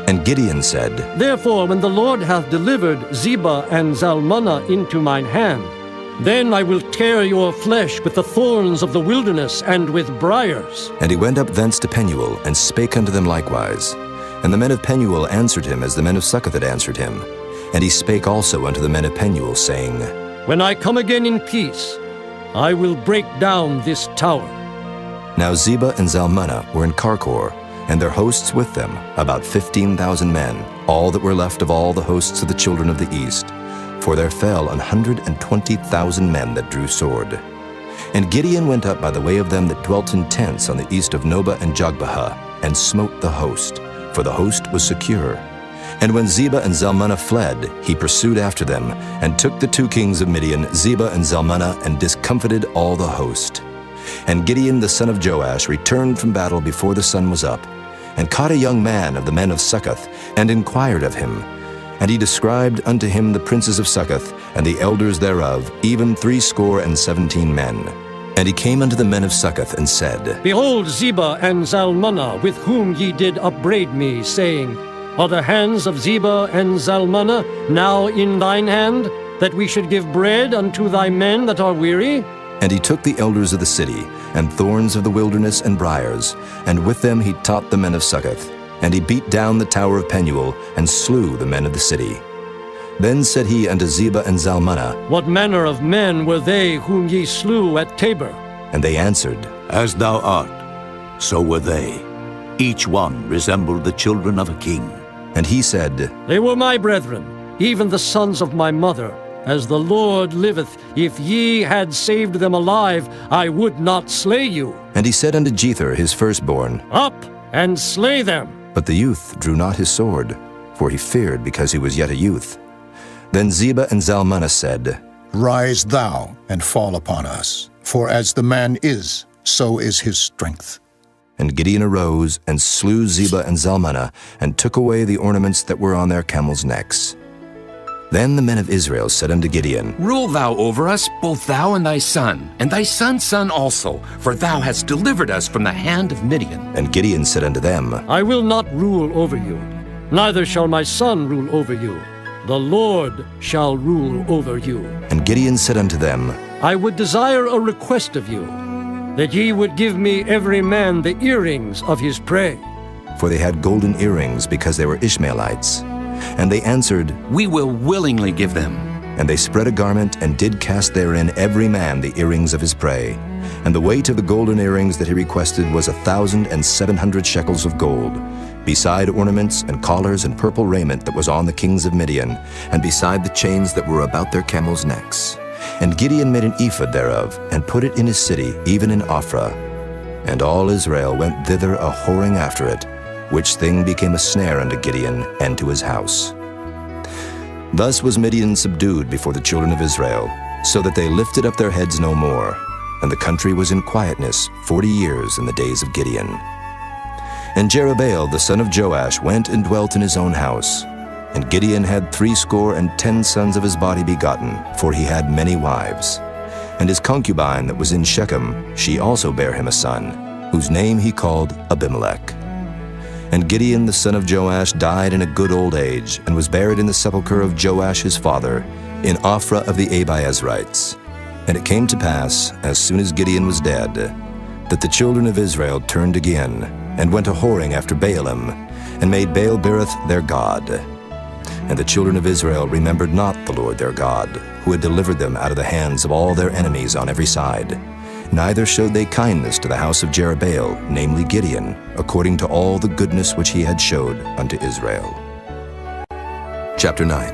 And Gideon said, Therefore, when the Lord hath delivered Zebah and Zalmunna into mine hand, then I will tear your flesh with the thorns of the wilderness and with briars. And he went up thence to Penuel, and spake unto them likewise. And the men of Penuel answered him as the men of Succoth had answered him. And he spake also unto the men of Penuel, saying, When I come again in peace, I will break down this tower. Now Zebah and Zalmunna were in Karkor, and their hosts with them, about 15,000 men, all that were left of all the hosts of the children of the east. For there fell 120,000 men that drew sword. And Gideon went up by the way of them that dwelt in tents on the east of Nobah and Jogbehah, and smote the host, for the host was secure. And when Zebah and Zalmunna fled, he pursued after them, and took the 2 kings of Midian, Zebah and Zalmunna, and discomfited all the host. And Gideon the son of Joash returned from battle before the sun was up, and caught a young man of the men of Succoth, and inquired of him. And he described unto him the princes of Succoth, and the elders thereof, even 17 men. And he came unto the men of Succoth, and said, Behold Zebah and Zalmunna, with whom ye did upbraid me, saying, Are the hands of Zebah and Zalmunna now in thine hand, that we should give bread unto thy men that are weary? And he took the elders of the city, and thorns of the wilderness and briars, and with them he taught the men of Succoth. And he beat down the tower of Penuel, and slew the men of the city. Then said he unto Zebah and Zalmunna, What manner of men were they whom ye slew at Tabor? And they answered, As thou art, so were they. Each one resembled the children of a king. And he said, They were my brethren, even the sons of my mother. As the Lord liveth, if ye had saved them alive, I would not slay you. And he said unto Jether his firstborn, Up and slay them. But the youth drew not his sword, for he feared because he was yet a youth. Then Zebah and Zalmunna said, Rise thou and fall upon us, for as the man is, so is his strength. And Gideon arose and slew Zebah and Zalmunna, and took away the ornaments that were on their camels' necks. Then the men of Israel said unto Gideon, Rule thou over us, both thou and thy son, and thy son's son also, for thou hast delivered us from the hand of Midian. And Gideon said unto them, I will not rule over you, neither shall my son rule over you. The Lord shall rule over you. And Gideon said unto them, I would desire a request of you, that ye would give me every man the earrings of his prey. For they had golden earrings, because they were Ishmaelites. And they answered, We will willingly give them. And they spread a garment, and did cast therein every man the earrings of his prey. And the weight of the golden earrings that he requested was 1,700 shekels of gold, beside ornaments and collars and purple raiment that was on the kings of Midian, and beside the chains that were about their camels' necks. And Gideon made an ephod thereof, and put it in his city, even in Ophrah. And all Israel went thither a whoring after it, which thing became a snare unto Gideon and to his house. Thus was Midian subdued before the children of Israel, so that they lifted up their heads no more, and the country was in quietness 40 years in the days of Gideon. And Jerubbaal the son of Joash went and dwelt in his own house. And Gideon had 70 sons of his body begotten, for he had many wives. And his concubine that was in Shechem, she also bare him a son, whose name he called Abimelech. And Gideon the son of Joash died in a good old age, and was buried in the sepulchre of Joash his father, in Ophrah of the Abiezrites. And it came to pass, as soon as Gideon was dead, that the children of Israel turned again, and went a whoring after Baalim, and made Baal-berith their god. And the children of Israel remembered not the Lord their God, who had delivered them out of the hands of all their enemies on every side. Neither showed they kindness to the house of Jerubbaal, namely Gideon, according to all the goodness which he had showed unto Israel. Chapter 9.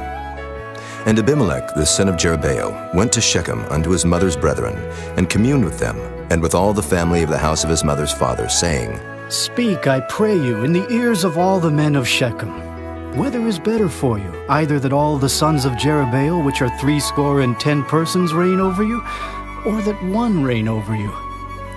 And Abimelech the son of Jerubbaal went to Shechem unto his mother's brethren, and communed with them, and with all the family of the house of his mother's father, saying, Speak, I pray you, in the ears of all the men of Shechem. Whether is better for you, either that all the sons of Jerubbaal, which are 70 persons, reign over you, or that one reign over you?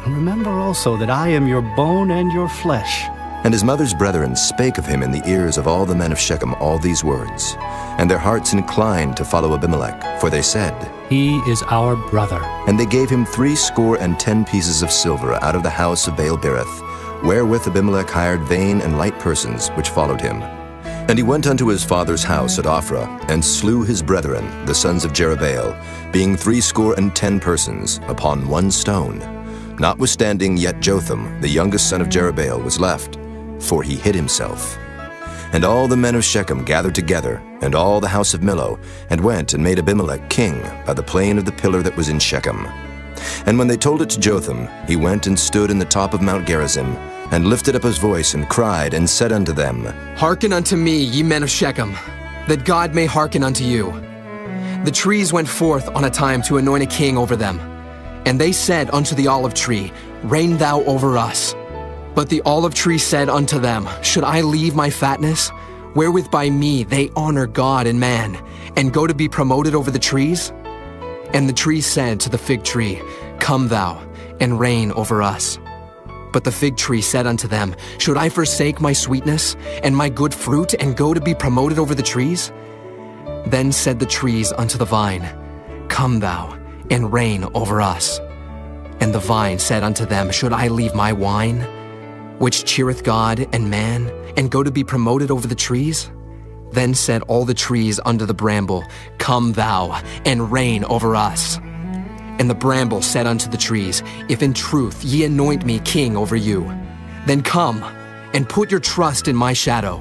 And remember also that I am your bone and your flesh. And his mother's brethren spake of him in the ears of all the men of Shechem all these words. And their hearts inclined to follow Abimelech, for they said, He is our brother. And they gave him 70 pieces of silver out of the house of Baal-berith, wherewith Abimelech hired vain and light persons which followed him. And he went unto his father's house at Ophrah, and slew his brethren, the sons of Jerubbaal, being 70 persons, upon one stone. Notwithstanding yet Jotham, the youngest son of Jerubbaal, was left, for he hid himself. And all the men of Shechem gathered together, and all the house of Millo, and went and made Abimelech king by the plain of the pillar that was in Shechem. And when they told it to Jotham, he went and stood in the top of Mount Gerizim, and lifted up his voice, and cried, and said unto them, Hearken unto me, ye men of Shechem, that God may hearken unto you. The trees went forth on a time to anoint a king over them. And they said unto the olive tree, Reign thou over us. But the olive tree said unto them, Should I leave my fatness, wherewith by me they honor God and man, and go to be promoted over the trees? And the tree said to the fig tree, Come thou, and reign over us. But the fig tree said unto them, Should I forsake my sweetness and my good fruit, and go to be promoted over the trees? Then said the trees unto the vine, Come thou, and reign over us. And the vine said unto them, Should I leave my wine, which cheereth God and man, and go to be promoted over the trees? Then said all the trees unto the bramble, Come thou, and reign over us. And the bramble said unto the trees, If in truth ye anoint me king over you, then come, and put your trust in my shadow.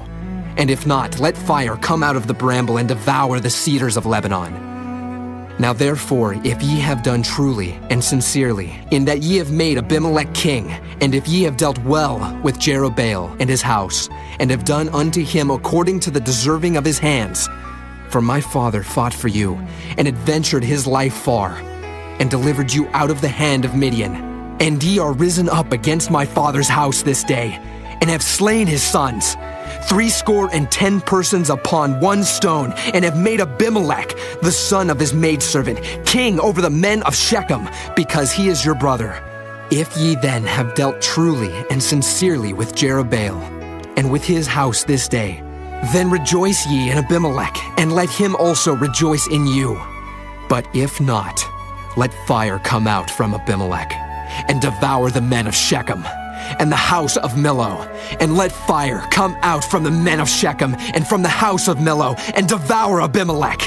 And if not, let fire come out of the bramble, and devour the cedars of Lebanon. Now therefore, if ye have done truly and sincerely, in that ye have made Abimelech king, and if ye have dealt well with Jerubbaal and his house, and have done unto him according to the deserving of his hands, for my father fought for you, and adventured his life far, and delivered you out of the hand of Midian, and ye are risen up against my father's house this day, and have slain his sons, 70 persons upon one stone, and have made Abimelech, the son of his maidservant, king over the men of Shechem, because he is your brother. If ye then have dealt truly and sincerely with Jerubbaal, and with his house this day, then rejoice ye in Abimelech, and let him also rejoice in you. But if not, let fire come out from Abimelech, and devour the men of Shechem, and the house of Millo, and let fire come out from the men of Shechem, and from the house of Millo, and devour Abimelech.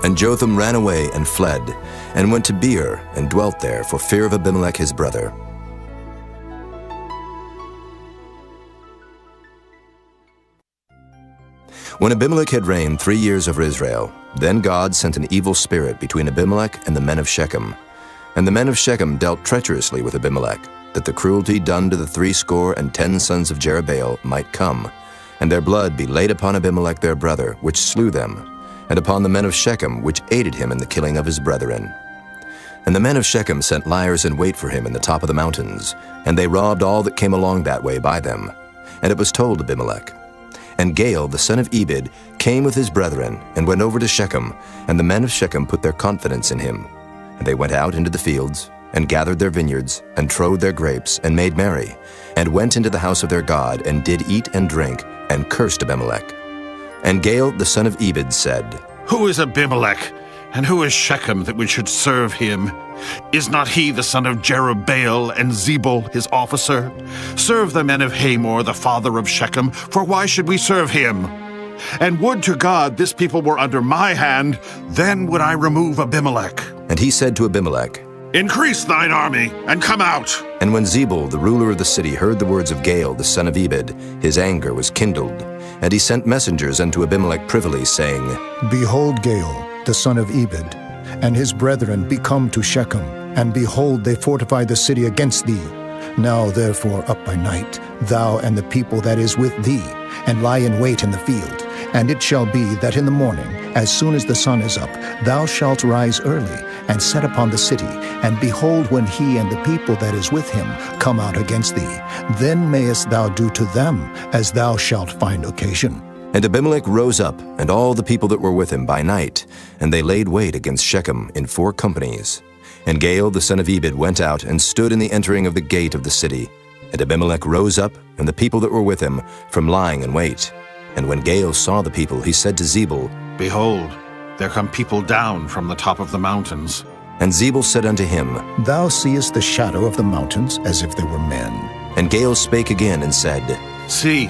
And Jotham ran away and fled, and went to Beer, and dwelt there for fear of Abimelech his brother. When Abimelech had reigned 3 years over Israel, then God sent an evil spirit between Abimelech and the men of Shechem. And the men of Shechem dealt treacherously with Abimelech, that the cruelty done to the 70 sons of Jerubbaal might come, and their blood be laid upon Abimelech their brother, which slew them, and upon the men of Shechem, which aided him in the killing of his brethren. And the men of Shechem sent liers in wait for him in the top of the mountains, and they robbed all that came along that way by them. And it was told Abimelech. And Gaal the son of Ebed came with his brethren, and went over to Shechem, and the men of Shechem put their confidence in him. And they went out into the fields, and gathered their vineyards, and trode their grapes, and made merry, and went into the house of their God, and did eat and drink, and cursed Abimelech. And Gaal the son of Ebed said, Who is Abimelech, and who is Shechem, that we should serve him? Is not he the son of Jerubbaal, and Zebul his officer? Serve the men of Hamor, the father of Shechem, for why should we serve him? And would to God this people were under my hand, then would I remove Abimelech. And he said to Abimelech, Increase thine army, and come out. And when Zebul, the ruler of the city, heard the words of Gaal the son of Ebed, his anger was kindled. And he sent messengers unto Abimelech privily, saying, Behold, Gaal the son of Ebed, and his brethren be come to Shechem, and behold, they fortify the city against thee. Now therefore up by night, thou and the people that is with thee, and lie in wait in the field. And it shall be that in the morning, as soon as the sun is up, thou shalt rise early, and set upon the city, and behold, when he and the people that is with him come out against thee, then mayest thou do to them as thou shalt find occasion. And Abimelech rose up, and all the people that were with him by night, and they laid wait against Shechem in 4 companies. And Gaal the son of Ebed went out, and stood in the entering of the gate of the city. And Abimelech rose up, and the people that were with him, from lying in wait. And when Gaal saw the people, he said to Zebul, Behold, there come people down from the top of the mountains. And Zebul said unto him, Thou seest the shadow of the mountains, as if they were men. And Gaal spake again, and said, See,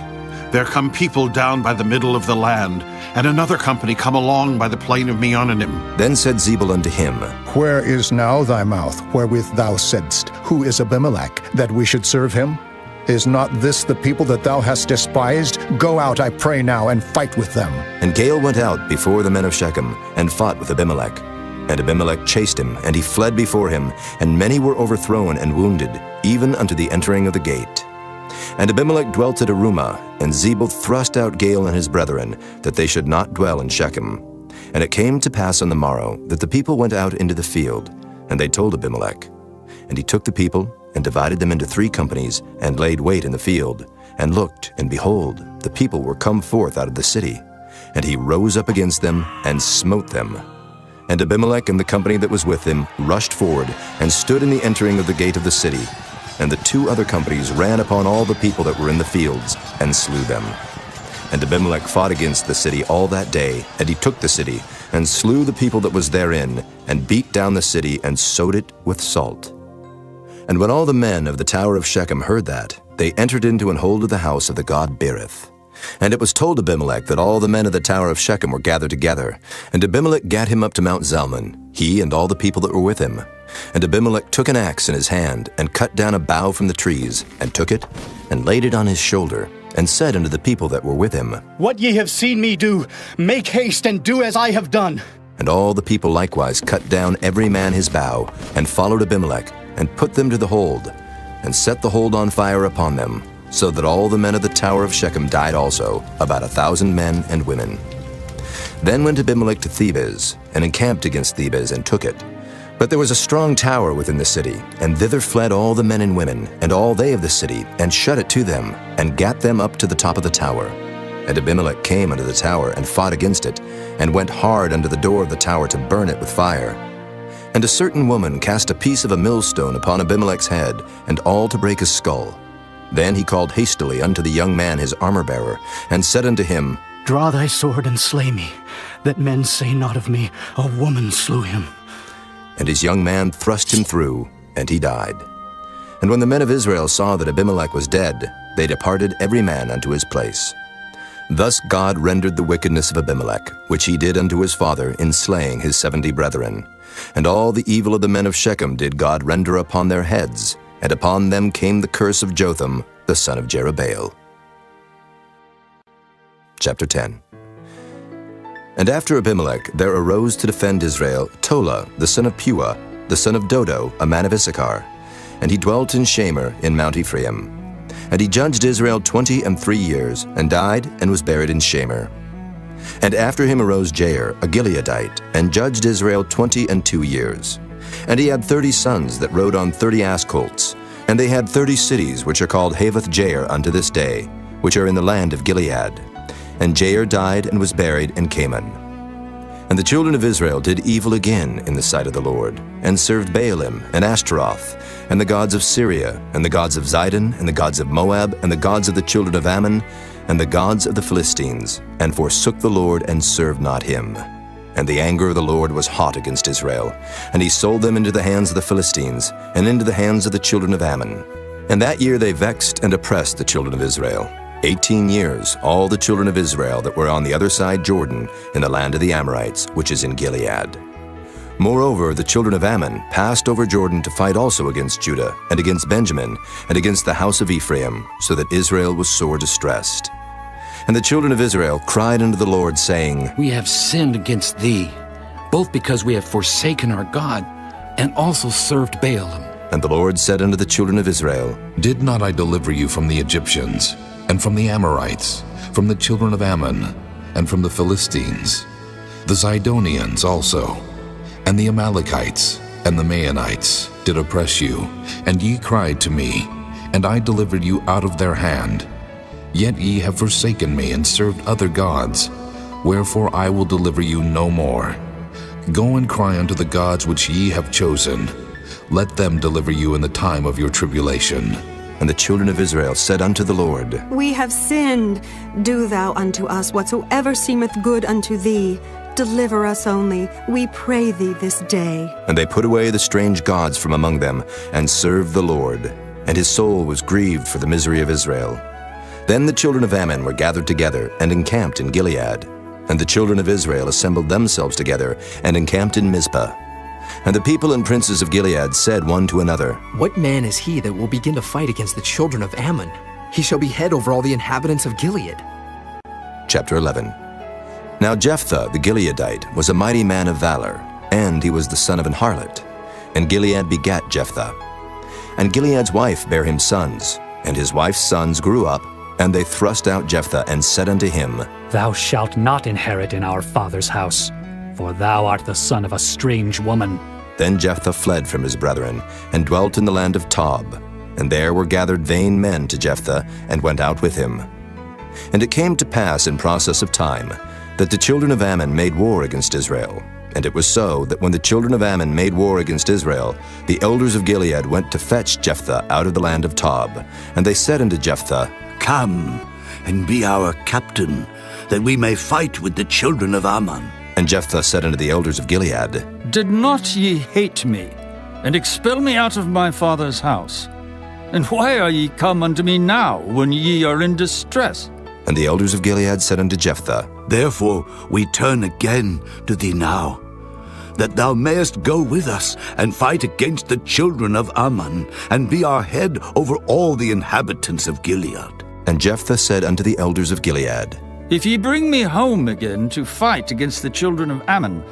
there come people down by the middle of the land, and another company come along by the plain of Meonanim. Then said Zebul unto him, Where is now thy mouth, wherewith thou saidst, Who is Abimelech, that we should serve him? Is not this the people that thou hast despised? Go out, I pray now, and fight with them. And Gaal went out before the men of Shechem, and fought with Abimelech. And Abimelech chased him, and he fled before him, and many were overthrown and wounded, even unto the entering of the gate. And Abimelech dwelt at Arumah, and Zebul thrust out Gaal and his brethren, that they should not dwell in Shechem. And it came to pass on the morrow, that the people went out into the field, and they told Abimelech. And he took the people, and divided them into 3 companies, and laid wait in the field, and looked, and behold, the people were come forth out of the city. And he rose up against them, and smote them. And Abimelech and the company that was with him rushed forward and stood in the entering of the gate of the city. And the 2 other companies ran upon all the people that were in the fields and slew them. And Abimelech fought against the city all that day, and he took the city, and slew the people that was therein, and beat down the city, and sowed it with salt. And when all the men of the tower of Shechem heard that, they entered into and holded the house of the god Berith. And it was told Abimelech that all the men of the tower of Shechem were gathered together. And Abimelech gat him up to Mount Zalmon, he and all the people that were with him. And Abimelech took an axe in his hand, and cut down a bough from the trees, and took it, and laid it on his shoulder, and said unto the people that were with him, What ye have seen me do, make haste and do as I have done. And all the people likewise cut down every man his bough, and followed Abimelech, and put them to the hold, and set the hold on fire upon them, so that all the men of the tower of Shechem died also, about 1,000 men and women. Then went Abimelech to Thebez, and encamped against Thebez, and took it. But there was a strong tower within the city, and thither fled all the men and women, and all they of the city, and shut it to them, and gat them up to the top of the tower. And Abimelech came unto the tower, and fought against it, and went hard unto the door of the tower to burn it with fire. And a certain woman cast a piece of a millstone upon Abimelech's head, and all to break his skull. Then he called hastily unto the young man his armor-bearer, and said unto him, Draw thy sword and slay me, that men say not of me, A woman slew him. And his young man thrust him through, and he died. And when the men of Israel saw that Abimelech was dead, they departed every man unto his place. Thus God rendered the wickedness of Abimelech, which he did unto his father in slaying his 70 brethren. And all the evil of the men of Shechem did God render upon their heads, and upon them came the curse of Jotham, the son of Jerubbaal. Chapter 10. And after Abimelech there arose to defend Israel Tola, the son of Puah, the son of Dodo, a man of Issachar. And he dwelt in Shamir in Mount Ephraim. And he judged Israel 23 years, and died, and was buried in Shamir. And after him arose Jair, a Gileadite, and judged Israel 22 years. And he had 30 sons that rode on 30 ass colts. And they had 30 cities, which are called Havoth Jair unto this day, which are in the land of Gilead. And Jair died and was buried in Canaan. And the children of Israel did evil again in the sight of the Lord, and served Baalim and Ashtaroth, and the gods of Syria, and the gods of Zidon, and the gods of Moab, and the gods of the children of Ammon, and the gods of the Philistines, and forsook the Lord and served not him. And the anger of the Lord was hot against Israel, and he sold them into the hands of the Philistines, and into the hands of the children of Ammon. And that year they vexed and oppressed the children of Israel. 18 years, all the children of Israel that were on the other side Jordan, in the land of the Amorites, which is in Gilead. Moreover, the children of Ammon passed over Jordan to fight also against Judah, and against Benjamin, and against the house of Ephraim, so that Israel was sore distressed. And the children of Israel cried unto the Lord, saying, We have sinned against thee, both because we have forsaken our God, and also served Baalim. And the Lord said unto the children of Israel, Did not I deliver you from the Egyptians, and from the Amorites, from the children of Ammon, and from the Philistines, the Zidonians also, and the Amalekites, and the Maonites did oppress you, and ye cried to me, and I delivered you out of their hand. Yet ye have forsaken me, and served other gods, wherefore I will deliver you no more. Go and cry unto the gods which ye have chosen. Let them deliver you in the time of your tribulation. And the children of Israel said unto the Lord, We have sinned. Do thou unto us whatsoever seemeth good unto thee. Deliver us only, we pray thee this day. And they put away the strange gods from among them, and served the Lord. And his soul was grieved for the misery of Israel. Then the children of Ammon were gathered together, and encamped in Gilead. And the children of Israel assembled themselves together, and encamped in Mizpah. And the people and princes of Gilead said one to another, What man is he that will begin to fight against the children of Ammon? He shall be head over all the inhabitants of Gilead. Chapter 11. Now Jephthah the Gileadite was a mighty man of valor, and he was the son of an harlot. And Gilead begat Jephthah. And Gilead's wife bare him sons, and his wife's sons grew up, and they thrust out Jephthah, and said unto him, Thou shalt not inherit in our father's house, for thou art the son of a strange woman. Then Jephthah fled from his brethren, and dwelt in the land of Tob. And there were gathered vain men to Jephthah, and went out with him. And it came to pass in process of time, that the children of Ammon made war against Israel. And it was so that when the children of Ammon made war against Israel, the elders of Gilead went to fetch Jephthah out of the land of Tob. And they said unto Jephthah, Come, and be our captain, that we may fight with the children of Ammon. And Jephthah said unto the elders of Gilead, Did not ye hate me, and expel me out of my father's house? And why are ye come unto me now, when ye are in distress? And the elders of Gilead said unto Jephthah, Therefore we turn again to thee now, that thou mayest go with us and fight against the children of Ammon, and be our head over all the inhabitants of Gilead. And Jephthah said unto the elders of Gilead, If ye bring me home again to fight against the children of Ammon,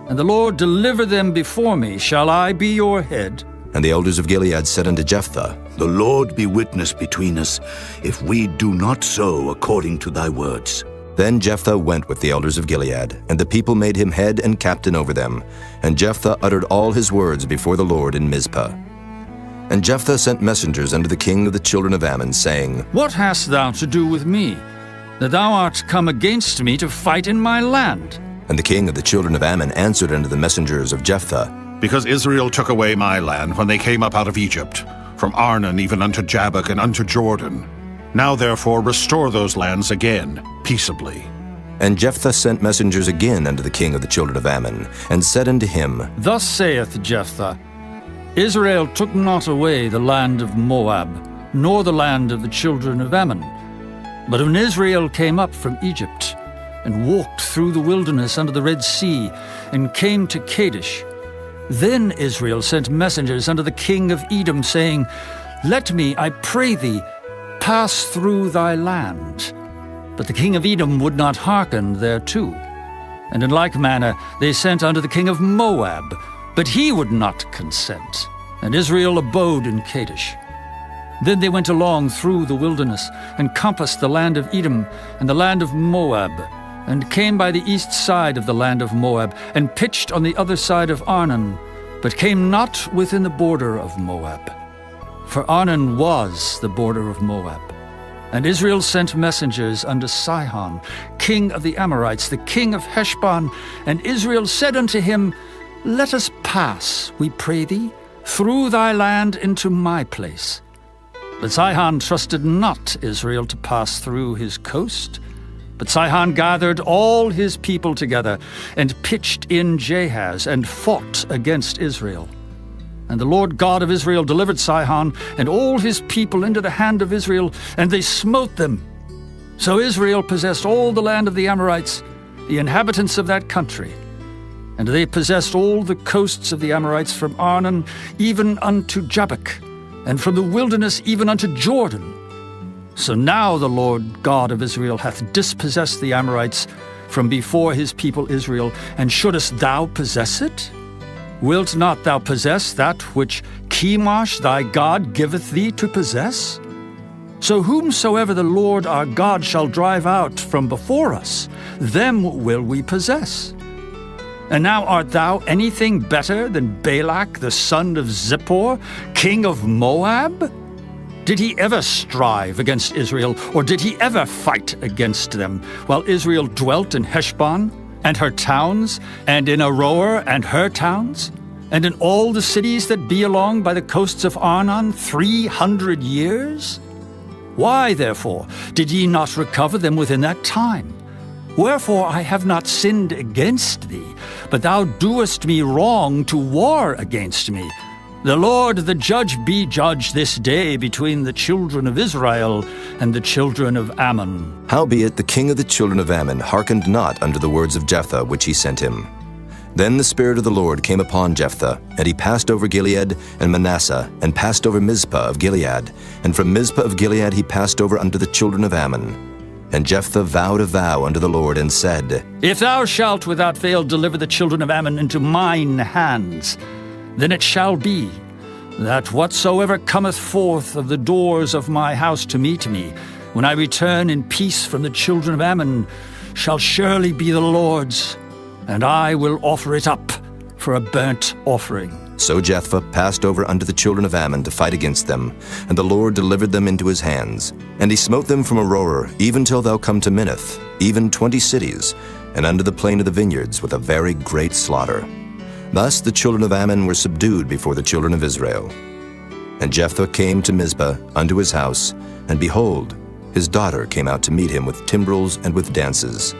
and the Lord deliver them before me, shall I be your head? And the elders of Gilead said unto Jephthah, The Lord be witness between us, if we do not so according to thy words. Then Jephthah went with the elders of Gilead, and the people made him head and captain over them. And Jephthah uttered all his words before the Lord in Mizpah. And Jephthah sent messengers unto the king of the children of Ammon, saying, What hast thou to do with me, that thou art come against me to fight in my land? And the king of the children of Ammon answered unto the messengers of Jephthah, Because Israel took away my land when they came up out of Egypt, from Arnon even unto Jabbok and unto Jordan. Now therefore restore those lands again, peaceably. And Jephthah sent messengers again unto the king of the children of Ammon, and said unto him, Thus saith Jephthah, Israel took not away the land of Moab, nor the land of the children of Ammon. But when Israel came up from Egypt, and walked through the wilderness under the Red Sea, and came to Kadesh, then Israel sent messengers unto the king of Edom, saying, Let me, I pray thee, pass through thy land. But the king of Edom would not hearken thereto. And in like manner they sent unto the king of Moab, but he would not consent. And Israel abode in Kadesh. Then they went along through the wilderness, and compassed the land of Edom and the land of Moab, and came by the east side of the land of Moab, and pitched on the other side of Arnon, but came not within the border of Moab. For Arnon was the border of Moab. And Israel sent messengers unto Sihon, king of the Amorites, the king of Heshbon. And Israel said unto him, Let us pass, we pray thee, through thy land into my place. But Sihon trusted not Israel to pass through his coast. But Sihon gathered all his people together, and pitched in Jahaz, and fought against Israel. And the Lord God of Israel delivered Sihon and all his people into the hand of Israel, and they smote them. So Israel possessed all the land of the Amorites, the inhabitants of that country. And they possessed all the coasts of the Amorites from Arnon even unto Jabbok, and from the wilderness even unto Jordan. So now the Lord God of Israel hath dispossessed the Amorites from before his people Israel, and shouldest thou possess it? Wilt not thou possess that which Chemosh thy God giveth thee to possess? So whomsoever the Lord our God shall drive out from before us, them will we possess. And now art thou anything better than Balak the son of Zippor, king of Moab? Did he ever strive against Israel, or did he ever fight against them, while Israel dwelt in Heshbon and her towns, and in Aroer and her towns, and in all the cities that be along by the coasts of Arnon 300 years? Why, therefore, did ye not recover them within that time? Wherefore I have not sinned against thee, but thou doest me wrong to war against me. The Lord the judge be judge this day between the children of Israel and the children of Ammon. Howbeit the king of the children of Ammon hearkened not unto the words of Jephthah which he sent him. Then the Spirit of the Lord came upon Jephthah, and he passed over Gilead and Manasseh, and passed over Mizpah of Gilead, and from Mizpah of Gilead he passed over unto the children of Ammon. And Jephthah vowed a vow unto the Lord, and said, If thou shalt without fail deliver the children of Ammon into mine hands, then it shall be that whatsoever cometh forth of the doors of my house to meet me, when I return in peace from the children of Ammon, shall surely be the Lord's, and I will offer it up for a burnt offering. So Jephthah passed over unto the children of Ammon to fight against them, and the Lord delivered them into his hands. And he smote them from Aroer, even till thou come to Minnith, even 20 cities. and unto the plain of the vineyards with a very great slaughter. Thus the children of Ammon were subdued before the children of Israel. And Jephthah came to Mizpah unto his house, and behold, his daughter came out to meet him with timbrels and with dances,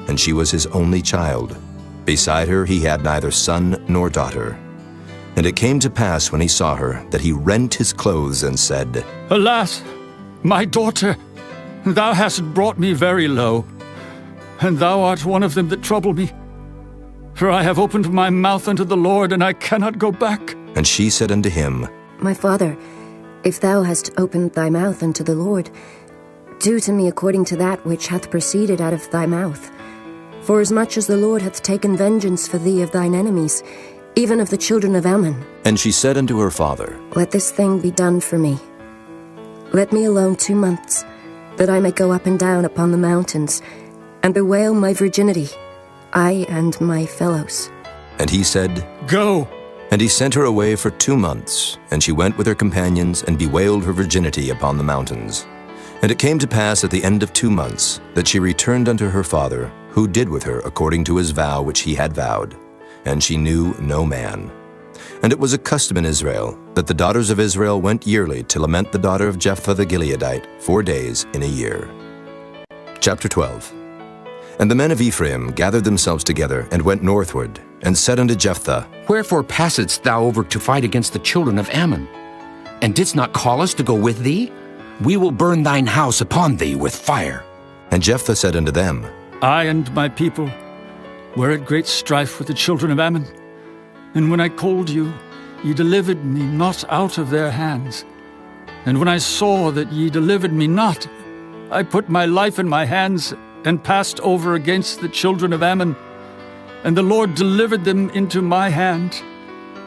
and she was his only child. Beside her he had neither son nor daughter. And it came to pass when he saw her, that he rent his clothes and said, Alas, my daughter, thou hast brought me very low, and thou art one of them that trouble me. For I have opened my mouth unto the Lord, and I cannot go back. And she said unto him, My father, if thou hast opened thy mouth unto the Lord, do to me according to that which hath proceeded out of thy mouth. Forasmuch as the Lord hath taken vengeance for thee of thine enemies, even of the children of Ammon. And she said unto her father, Let this thing be done for me. Let me alone 2 months, that I may go up and down upon the mountains, and bewail my virginity, I and my fellows. And he said, Go. And he sent her away for 2 months, and she went with her companions, and bewailed her virginity upon the mountains. And it came to pass at the end of 2 months, that she returned unto her father, who did with her according to his vow which he had vowed. And she knew no man. And it was a custom in Israel, that the daughters of Israel went yearly to lament the daughter of Jephthah the Gileadite 4 days in a year. Chapter 12. And the men of Ephraim gathered themselves together, and went northward, and said unto Jephthah, Wherefore passedst thou over to fight against the children of Ammon? And didst not call us to go with thee? We will burn thine house upon thee with fire. And Jephthah said unto them, I and my people were at great strife with the children of Ammon. And when I called you, ye delivered me not out of their hands. And when I saw that ye delivered me not, I put my life in my hands, and passed over against the children of Ammon. And the Lord delivered them into my hand.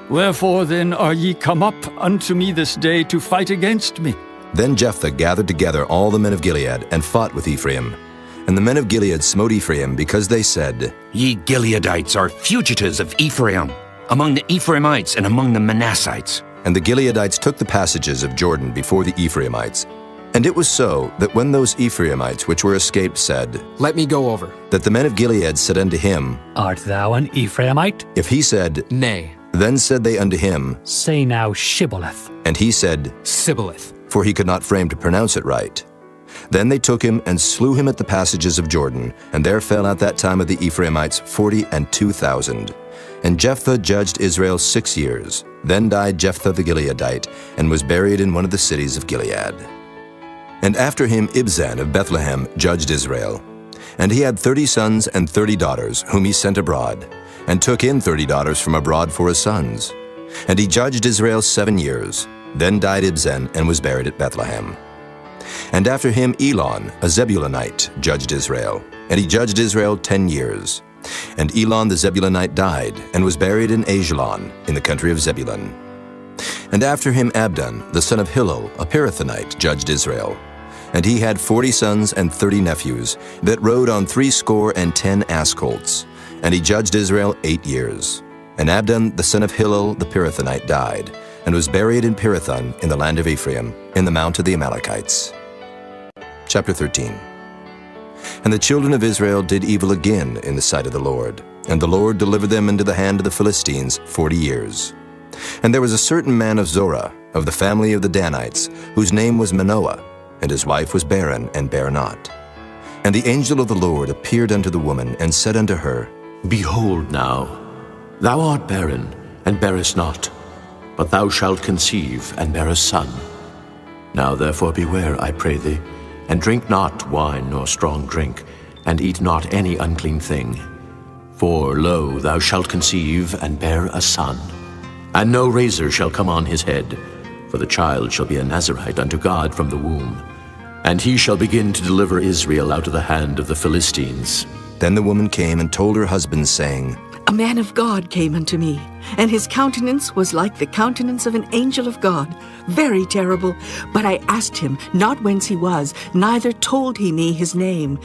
Wherefore then are ye come up unto me this day to fight against me? Then Jephthah gathered together all the men of Gilead, and fought with Ephraim. And the men of Gilead smote Ephraim, because they said, Ye Gileadites are fugitives of Ephraim, among the Ephraimites and among the Manassites. And the Gileadites took the passages of Jordan before the Ephraimites. And it was so, that when those Ephraimites which were escaped said, Let me go over, that the men of Gilead said unto him, Art thou an Ephraimite? If he said, Nay. Then said they unto him, Say now Shibboleth. And he said, Sibboleth. For he could not frame to pronounce it right. Then they took him, and slew him at the passages of Jordan, and there fell at that time of the Ephraimites 42,000. And Jephthah judged Israel 6 years. Then died Jephthah the Gileadite, and was buried in one of the cities of Gilead. And after him Ibzan of Bethlehem judged Israel. And he had 30 sons and 30 daughters, whom he sent abroad, and took in 30 daughters from abroad for his sons. And he judged Israel 7 years. Then died Ibzan, and was buried at Bethlehem. And after him Elon, a Zebulunite, judged Israel. And he judged Israel 10 years. And Elon the Zebulunite died, and was buried in Ajalon, in the country of Zebulun. And after him Abdon, the son of Hillel, a Pirathonite, judged Israel. And he had 40 sons and 30 nephews, that rode on 70 ass colts. And he judged Israel 8 years. And Abdon, the son of Hillel, the Pirathonite, died, and was buried in Pirathon, in the land of Ephraim, in the mount of the Amalekites. Chapter 13. And the children of Israel did evil again in the sight of the Lord, and the Lord delivered them into the hand of the Philistines 40 years. And there was a certain man of Zorah, of the family of the Danites, whose name was Manoah, and his wife was barren, and bare not. And the angel of the Lord appeared unto the woman, and said unto her, Behold now, thou art barren, and bearest not, but thou shalt conceive, and bear a son. Now therefore beware, I pray thee, and drink not wine nor strong drink, and eat not any unclean thing. For, lo, thou shalt conceive, and bear a son. And no razor shall come on his head, for the child shall be a Nazarite unto God from the womb. And he shall begin to deliver Israel out of the hand of the Philistines. Then the woman came and told her husband, saying, A man of God came unto me, and his countenance was like the countenance of an angel of God, very terrible. But I asked him not whence he was, neither told he me his name.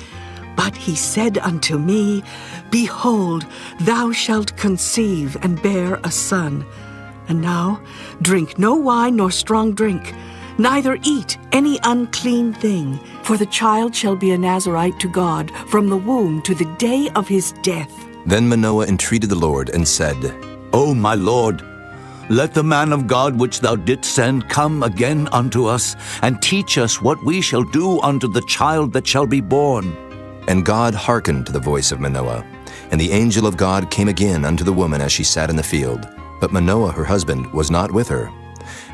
But he said unto me, Behold, thou shalt conceive, and bear a son. And now drink no wine nor strong drink, neither eat any unclean thing, for the child shall be a Nazirite to God from the womb to the day of his death. Then Manoah entreated the Lord and said, O my Lord, let the man of God which thou didst send come again unto us, and teach us what we shall do unto the child that shall be born. And God hearkened to the voice of Manoah. And the angel of God came again unto the woman as she sat in the field. But Manoah her husband was not with her.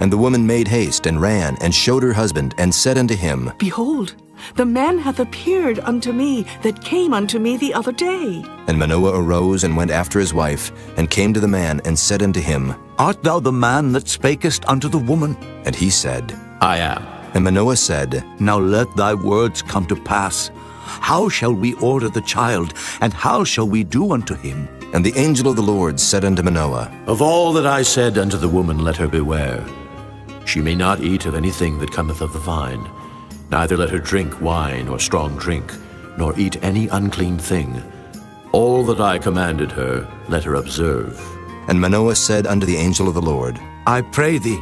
And the woman made haste, and ran, and showed her husband, and said unto him, Behold, the man hath appeared unto me that came unto me the other day. And Manoah arose and went after his wife, and came to the man, and said unto him, Art thou the man that spakest unto the woman? And he said, I am. And Manoah said, Now let thy words come to pass. How shall we order the child, and how shall we do unto him? And the angel of the Lord said unto Manoah, Of all that I said unto the woman, let her beware. She may not eat of anything that cometh of the vine, neither let her drink wine or strong drink, nor eat any unclean thing. All that I commanded her, let her observe. And Manoah said unto the angel of the Lord, I pray thee,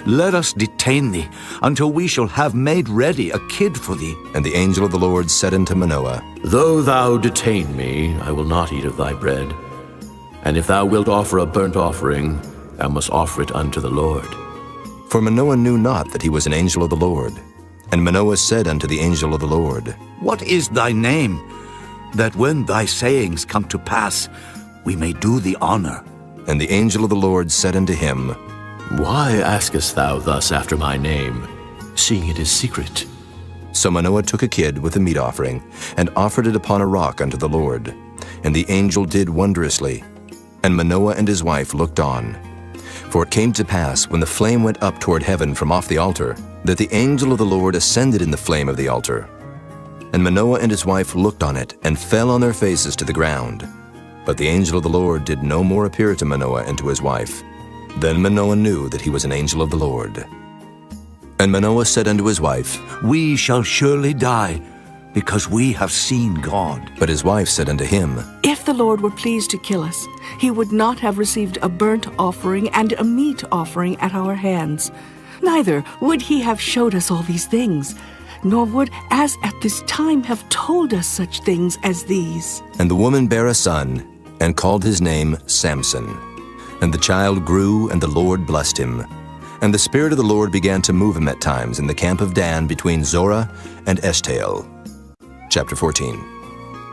let us detain thee, until we shall have made ready a kid for thee. And the angel of the Lord said unto Manoah, Though thou detain me, I will not eat of thy bread. And if thou wilt offer a burnt offering, thou must offer it unto the Lord. For Manoah knew not that he was an angel of the Lord. And Manoah said unto the angel of the Lord, What is thy name, that when thy sayings come to pass, we may do thee honor? And the angel of the Lord said unto him, Why askest thou thus after my name, seeing it is secret? So Manoah took a kid with a meat offering, and offered it upon a rock unto the Lord. And the angel did wondrously. And Manoah and his wife looked on. For it came to pass, when the flame went up toward heaven from off the altar, that the angel of the Lord ascended in the flame of the altar. And Manoah and his wife looked on it, and fell on their faces to the ground. But the angel of the Lord did no more appear to Manoah and to his wife. Then Manoah knew that he was an angel of the Lord. And Manoah said unto his wife, We shall surely die, because we have seen God. But his wife said unto him, If the Lord were pleased to kill us, he would not have received a burnt offering and a meat offering at our hands. Neither would he have showed us all these things, nor would, as at this time, have told us such things as these. And the woman bare a son, and called his name Samson. And the child grew, and the Lord blessed him. And the Spirit of the Lord began to move him at times in the camp of Dan between Zorah and Eshtaol. Chapter 14.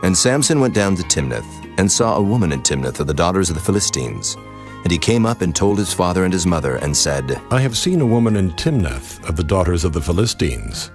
And Samson went down to Timnath, and saw a woman in Timnath of the daughters of the Philistines. And he came up and told his father and his mother, and said, I have seen a woman in Timnath of the daughters of the Philistines.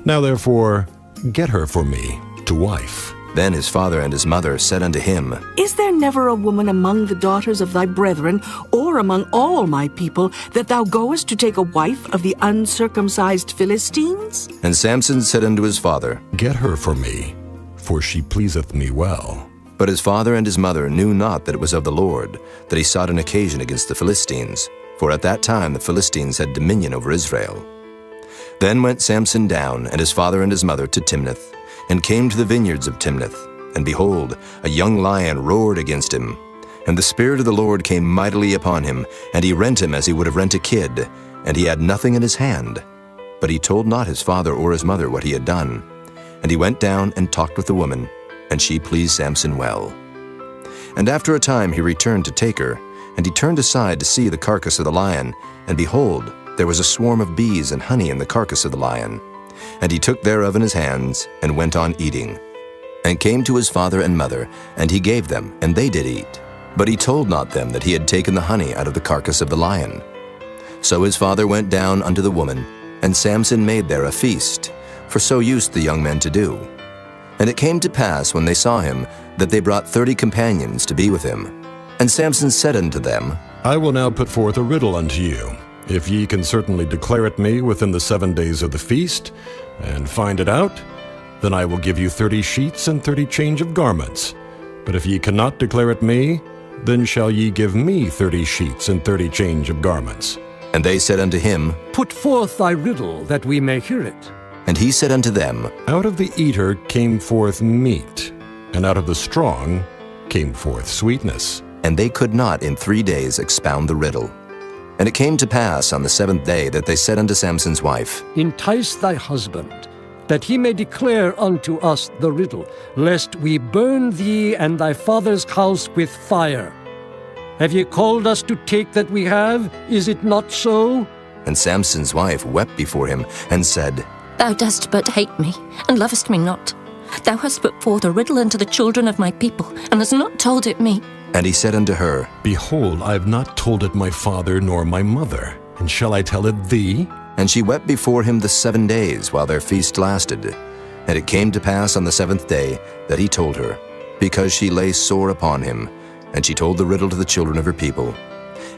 Now therefore, get her for me to wife. Then his father and his mother said unto him, Is there never a woman among the daughters of thy brethren, or among all my people, that thou goest to take a wife of the uncircumcised Philistines? And Samson said unto his father, Get her for me, for she pleaseth me well. But his father and his mother knew not that it was of the Lord, that he sought an occasion against the Philistines, for at that time the Philistines had dominion over Israel. Then went Samson down, and his father and his mother, to Timnath, and came to the vineyards of Timnath. And behold, a young lion roared against him. And the Spirit of the Lord came mightily upon him, and he rent him as he would have rent a kid, and he had nothing in his hand. But he told not his father or his mother what he had done. And he went down and talked with the woman, and she pleased Samson well. And after a time he returned to take her, and he turned aside to see the carcass of the lion, and behold, there was a swarm of bees and honey in the carcass of the lion. And he took thereof in his hands, and went on eating. And came to his father and mother, and he gave them, and they did eat. But he told not them that he had taken the honey out of the carcass of the lion. So his father went down unto the woman, and Samson made there a feast, for so used the young men to do. And it came to pass, when they saw him, that they brought 30 companions to be with him. And Samson said unto them, I will now put forth a riddle unto you. If ye can certainly declare it me within the 7 days of the feast, and find it out, then I will give you 30 sheets and 30 change of garments. But if ye cannot declare it me, then shall ye give me 30 sheets and 30 change of garments. And they said unto him, Put forth thy riddle, that we may hear it. And he said unto them, Out of the eater came forth meat, and out of the strong came forth sweetness. And they could not in 3 days expound the riddle. And it came to pass on the 7th day that they said unto Samson's wife, Entice thy husband, that he may declare unto us the riddle, lest we burn thee and thy father's house with fire. Have ye called us to take that we have? Is it not so? And Samson's wife wept before him, and said, Thou dost but hate me, and lovest me not. Thou hast put forth a riddle unto the children of my people, and hast not told it me. And he said unto her, Behold, I have not told it my father nor my mother, and shall I tell it thee? And she wept before him the 7 days while their feast lasted. And it came to pass on the 7th day that he told her, because she lay sore upon him. And she told the riddle to the children of her people.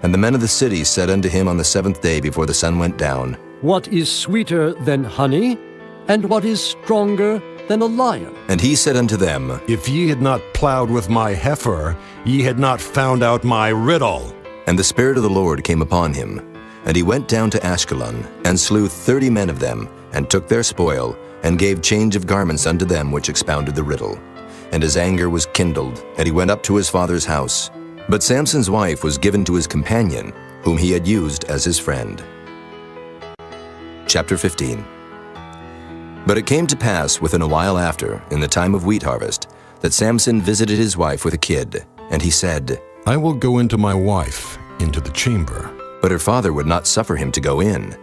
And the men of the city said unto him on the 7th day before the sun went down, What is sweeter than honey, and what is stronger than a lion? And he said unto them, If ye had not plowed with my heifer, ye had not found out my riddle. And the Spirit of the Lord came upon him. And he went down to Ashkelon, and slew 30 men of them, and took their spoil, and gave change of garments unto them which expounded the riddle. And his anger was kindled, and he went up to his father's house. But Samson's wife was given to his companion, whom he had used as his friend. Chapter 15. But it came to pass within a while after, in the time of wheat harvest, that Samson visited his wife with a kid. And he said, I will go into my wife, into the chamber. But her father would not suffer him to go in.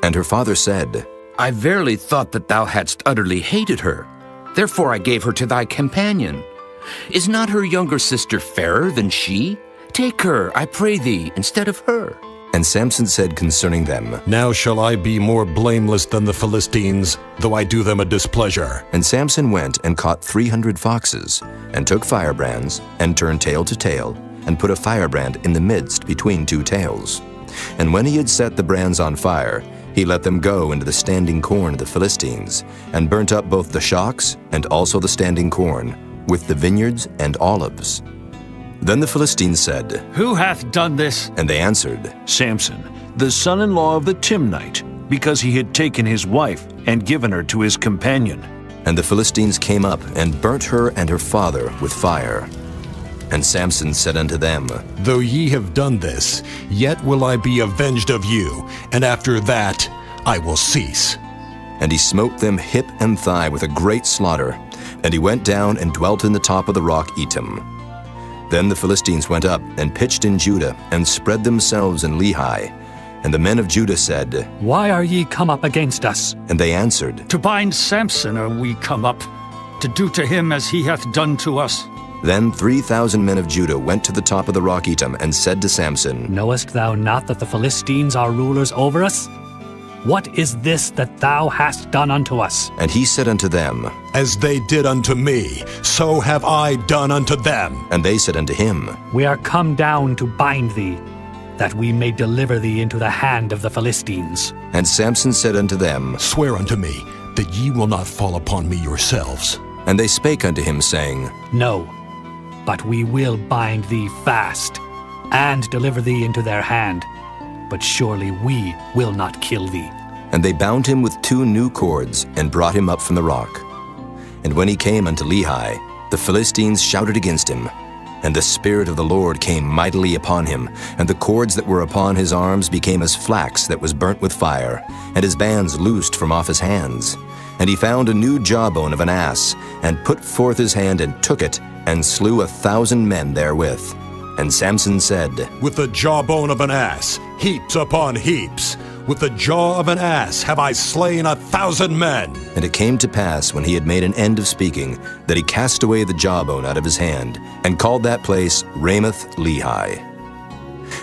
And her father said, I verily thought that thou hadst utterly hated her. Therefore I gave her to thy companion. Is not her younger sister fairer than she? Take her, I pray thee, instead of her. And Samson said concerning them, Now shall I be more blameless than the Philistines, though I do them a displeasure. And Samson went and caught 300 foxes, and took firebrands, and turned tail to tail, and put a firebrand in the midst between 2 tails. And when he had set the brands on fire, he let them go into the standing corn of the Philistines, and burnt up both the shocks and also the standing corn, with the vineyards and olives. Then the Philistines said, Who hath done this? And they answered, Samson, the son-in-law of the Timnite, because he had taken his wife and given her to his companion. And the Philistines came up and burnt her and her father with fire. And Samson said unto them, Though ye have done this, yet will I be avenged of you, and after that I will cease. And he smote them hip and thigh with a great slaughter. And he went down and dwelt in the top of the rock Etam. Then the Philistines went up and pitched in Judah, and spread themselves in Lehi. And the men of Judah said, Why are ye come up against us? And they answered, To bind Samson are we come up, to do to him as he hath done to us. Then 3,000 men of Judah went to the top of the rock Etam, and said to Samson, Knowest thou not that the Philistines are rulers over us? What is this that thou hast done unto us? And he said unto them, As they did unto me, so have I done unto them. And they said unto him, We are come down to bind thee, that we may deliver thee into the hand of the Philistines. And Samson said unto them, Swear unto me that ye will not fall upon me yourselves. And they spake unto him, saying, No, but we will bind thee fast, and deliver thee into their hand. But surely we will not kill thee. And they bound him with 2 new cords, and brought him up from the rock. And when he came unto Lehi, the Philistines shouted against him. And the Spirit of the Lord came mightily upon him, and the cords that were upon his arms became as flax that was burnt with fire, and his bands loosed from off his hands. And he found a new jawbone of an ass, and put forth his hand and took it, and slew 1,000 men therewith. And Samson said, With the jawbone of an ass, heaps upon heaps, with the jaw of an ass have I slain 1,000 men. And it came to pass, when he had made an end of speaking, that he cast away the jawbone out of his hand, and called that place Ramoth Lehi.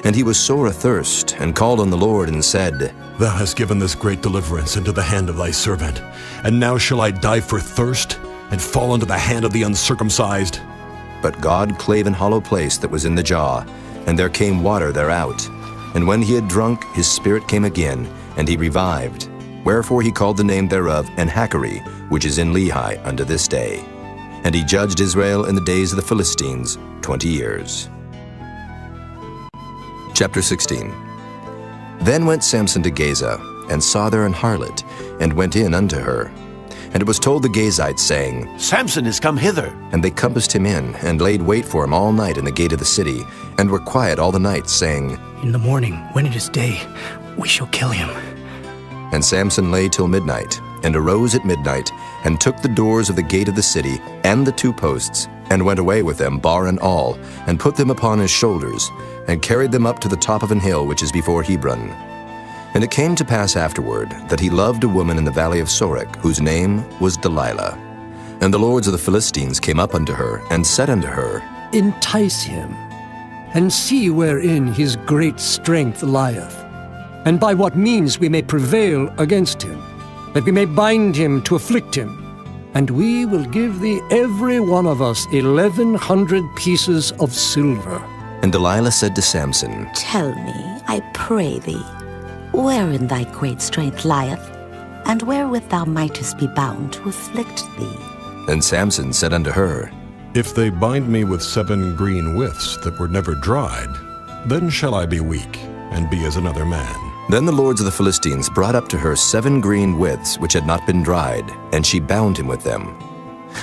And he was sore athirst, and called on the Lord, and said, Thou hast given this great deliverance into the hand of thy servant, and now shall I die for thirst, and fall into the hand of the uncircumcised? But God clave an hollow place that was in the jaw, and there came water thereout. And when he had drunk, his spirit came again, and he revived. Wherefore he called the name thereof Enhakkore, which is in Lehi unto this day. And he judged Israel in the days of the Philistines 20 years. Chapter 16. Then went Samson to Gaza, and saw there an harlot, and went in unto her. And it was told the Gazites, saying, Samson is come hither. And they compassed him in, and laid wait for him all night in the gate of the city, and were quiet all the night, saying, In the morning, when it is day, we shall kill him. And Samson lay till midnight, and arose at midnight, and took the doors of the gate of the city, and the 2 posts, and went away with them, bar and all, and put them upon his shoulders, and carried them up to the top of an hill which is before Hebron. And it came to pass afterward that he loved a woman in the valley of Sorek, whose name was Delilah. And the lords of the Philistines came up unto her, and said unto her, Entice him, and see wherein his great strength lieth, and by what means we may prevail against him, that we may bind him to afflict him. And we will give thee every one of us 1,100 pieces of silver. And Delilah said to Samson, Tell me, I pray thee, wherein thy great strength lieth, and wherewith thou mightest be bound to afflict thee. And Samson said unto her, If they bind me with 7 green withs that were never dried, then shall I be weak, and be as another man. Then the lords of the Philistines brought up to her 7 green withs which had not been dried, and she bound him with them.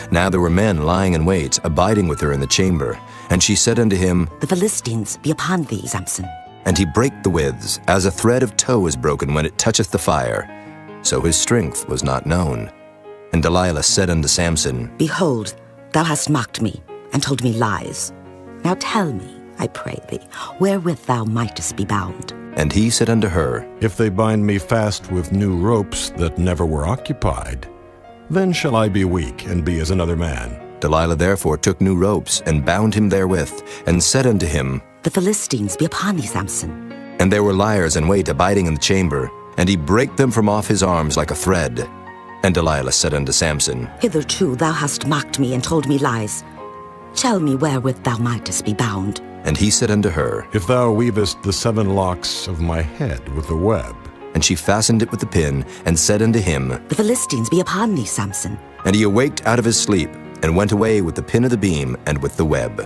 Now there were men lying in wait, abiding with her in the chamber. And she said unto him, The Philistines be upon thee, Samson. And he brake the withs, as a thread of tow is broken when it toucheth the fire. So his strength was not known. And Delilah said unto Samson, Behold, thou hast mocked me, and told me lies. Now tell me, I pray thee, wherewith thou mightest be bound. And he said unto her, If they bind me fast with new ropes that never were occupied, then shall I be weak, and be as another man. Delilah therefore took new ropes, and bound him therewith, and said unto him, The Philistines be upon thee, Samson. And there were liers in wait abiding in the chamber, and he brake them from off his arms like a thread. And Delilah said unto Samson, Hitherto thou hast mocked me, and told me lies. Tell me wherewith thou mightest be bound. And he said unto her, If thou weavest the 7 locks of my head with a web. And she fastened it with the pin, and said unto him, The Philistines be upon thee, Samson. And he awaked out of his sleep, and went away with the pin of the beam, and with the web.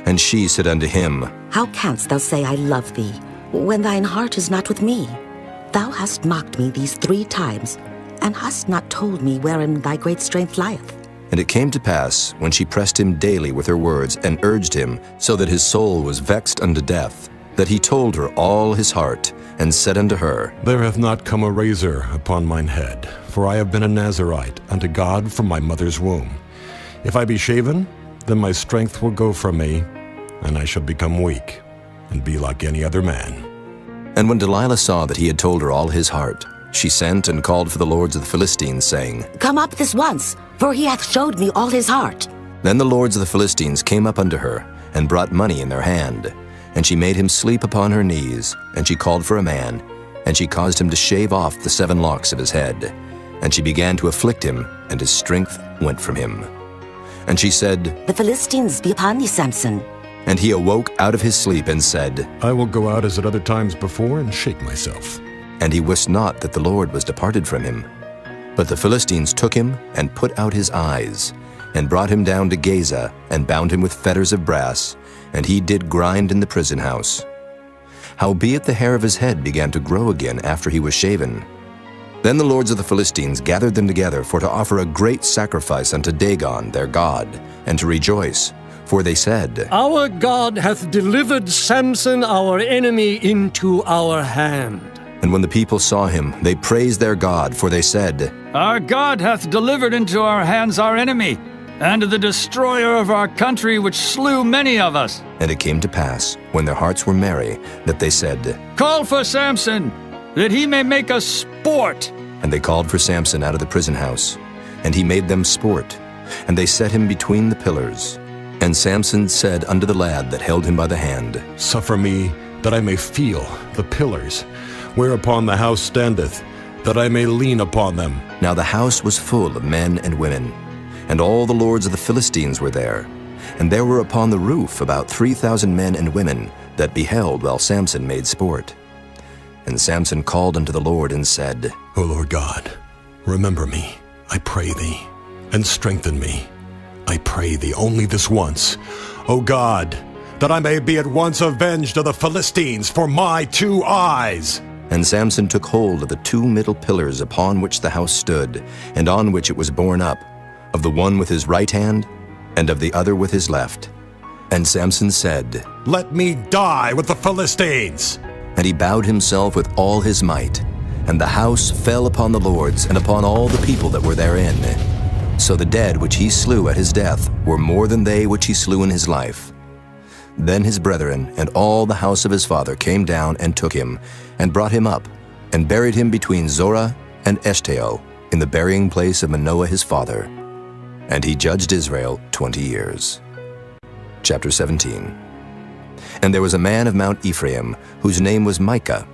And she said unto him, How canst thou say, I love thee, when thine heart is not with me? Thou hast mocked me these 3 times, and hast not told me wherein thy great strength lieth. And it came to pass, when she pressed him daily with her words, and urged him, so that his soul was vexed unto death, that he told her all his heart, and said unto her, There hath not come a razor upon mine head, for I have been a Nazarite unto God from my mother's womb. If I be shaven, then my strength will go from me, and I shall become weak, and be like any other man. And when Delilah saw that he had told her all his heart, she sent and called for the lords of the Philistines, saying, Come up this once, for he hath showed me all his heart. Then the lords of the Philistines came up unto her, and brought money in their hand. And she made him sleep upon her knees, and she called for a man, and she caused him to shave off the 7 locks of his head. And she began to afflict him, and his strength went from him. And she said, The Philistines be upon thee, Samson. And he awoke out of his sleep, and said, I will go out as at other times before, and shake myself. And he wist not that the Lord was departed from him. But the Philistines took him, and put out his eyes, and brought him down to Gaza, and bound him with fetters of brass, and he did grind in the prison house. Howbeit the hair of his head began to grow again after he was shaven. Then the lords of the Philistines gathered them together for to offer a great sacrifice unto Dagon their god, and to rejoice. For they said, Our God hath delivered Samson our enemy into our hand. And when the people saw him, they praised their God, for they said, Our God hath delivered into our hands our enemy, and the destroyer of our country, which slew many of us. And it came to pass, when their hearts were merry, that they said, Call for Samson, that he may make us sport. And they called for Samson out of the prison house, and he made them sport, and they set him between the pillars. And Samson said unto the lad that held him by the hand, Suffer me, that I may feel the pillars, whereupon the house standeth, that I may lean upon them. Now the house was full of men and women, and all the lords of the Philistines were there. And there were upon the roof about 3,000 men and women that beheld while Samson made sport. And Samson called unto the Lord and said, O Lord God, remember me, I pray thee, and strengthen me. I pray thee only this once, O God, that I may be at once avenged of the Philistines for my 2 eyes. And Samson took hold of the 2 middle pillars upon which the house stood, and on which it was borne up, of the one with his right hand, and of the other with his left. And Samson said, "Let me die with the Philistines!" And he bowed himself with all his might, and the house fell upon the lords and upon all the people that were therein. So the dead which he slew at his death were more than they which he slew in his life. Then his brethren and all the house of his father came down and took him, and brought him up, and buried him between Zorah and Eshtaol, in the burying place of Manoah his father. And he judged Israel 20 years. Chapter 17. And there was a man of Mount Ephraim, whose name was Micah.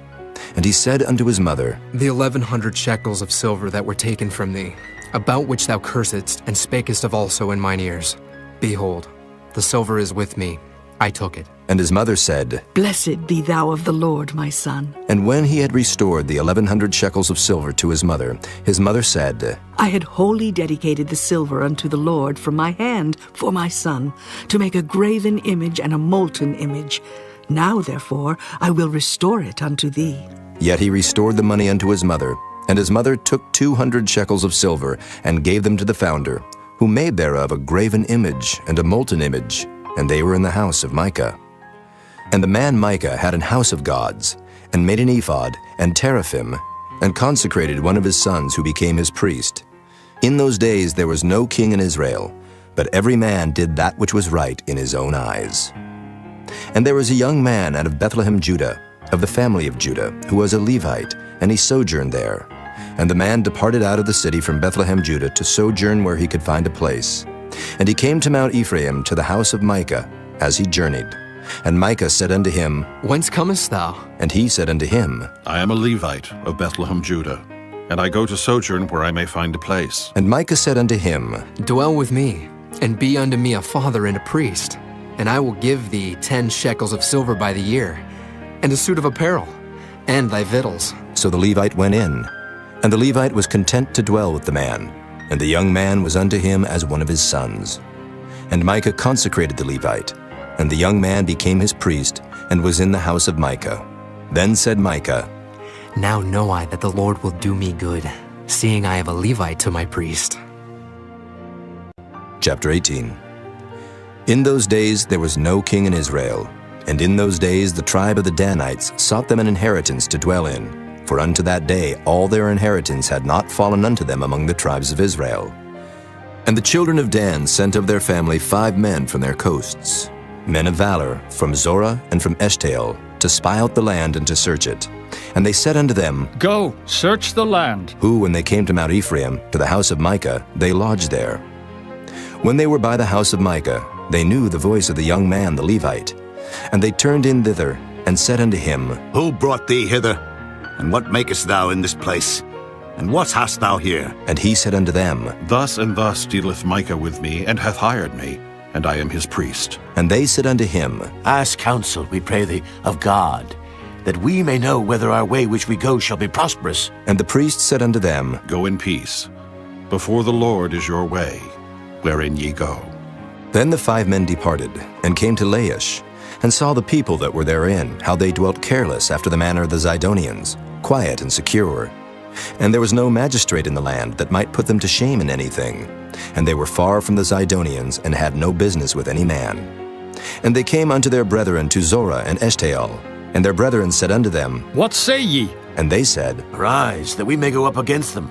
And he said unto his mother, The 1,100 shekels of silver that were taken from thee, about which thou cursedst, and spakest of also in mine ears. Behold, the silver is with me, I took it. And his mother said, Blessed be thou of the Lord, my son. And when he had restored the 1,100 shekels of silver to his mother said, I had wholly dedicated the silver unto the Lord from my hand for my son, to make a graven image and a molten image. Now, therefore, I will restore it unto thee. Yet he restored the money unto his mother, and his mother took 200 shekels of silver, and gave them to the founder, who made thereof a graven image and a molten image, and they were in the house of Micah. And the man Micah had an house of gods, and made an ephod and teraphim, and consecrated one of his sons who became his priest. In those days there was no king in Israel, but every man did that which was right in his own eyes. And there was a young man out of Bethlehem, Judah, of the family of Judah, who was a Levite, and he sojourned there. And the man departed out of the city from Bethlehem, Judah, to sojourn where he could find a place. And he came to Mount Ephraim, to the house of Micah, as he journeyed. And Micah said unto him, Whence comest thou? And he said unto him, I am a Levite of Bethlehem, Judah, and I go to sojourn where I may find a place. And Micah said unto him, Dwell with me, and be unto me a father and a priest, and I will give thee 10 shekels of silver by the year, and a suit of apparel, and thy victuals. So the Levite went in, and the Levite was content to dwell with the man, and the young man was unto him as one of his sons. And Micah consecrated the Levite, and the young man became his priest, and was in the house of Micah. Then said Micah, Now know I that the Lord will do me good, seeing I have a Levite to my priest. Chapter 18. In those days there was no king in Israel, and in those days the tribe of the Danites sought them an inheritance to dwell in, for unto that day all their inheritance had not fallen unto them among the tribes of Israel. And the children of Dan sent of their family 5 men from their coasts, men of valor, from Zorah and from Eshtaol, to spy out the land and to search it. And they said unto them, Go, search the land. Who, when they came to Mount Ephraim, to the house of Micah, they lodged there. When they were by the house of Micah, they knew the voice of the young man the Levite. And they turned in thither, and said unto him, Who brought thee hither? And what makest thou in this place? And what hast thou here? And he said unto them, Thus and thus dealeth Micah with me, and hath hired me, and I am his priest. And they said unto him, Ask counsel, we pray thee, of God, that we may know whether our way which we go shall be prosperous. And the priest said unto them, Go in peace. Before the Lord is your way, wherein ye go. Then the 5 men departed, and came to Laish, and saw the people that were therein, how they dwelt careless after the manner of the Zidonians, quiet and secure. And there was no magistrate in the land that might put them to shame in anything. And they were far from the Zidonians, and had no business with any man. And they came unto their brethren to Zorah and Eshtaol. And their brethren said unto them, What say ye? And they said, Arise, that we may go up against them.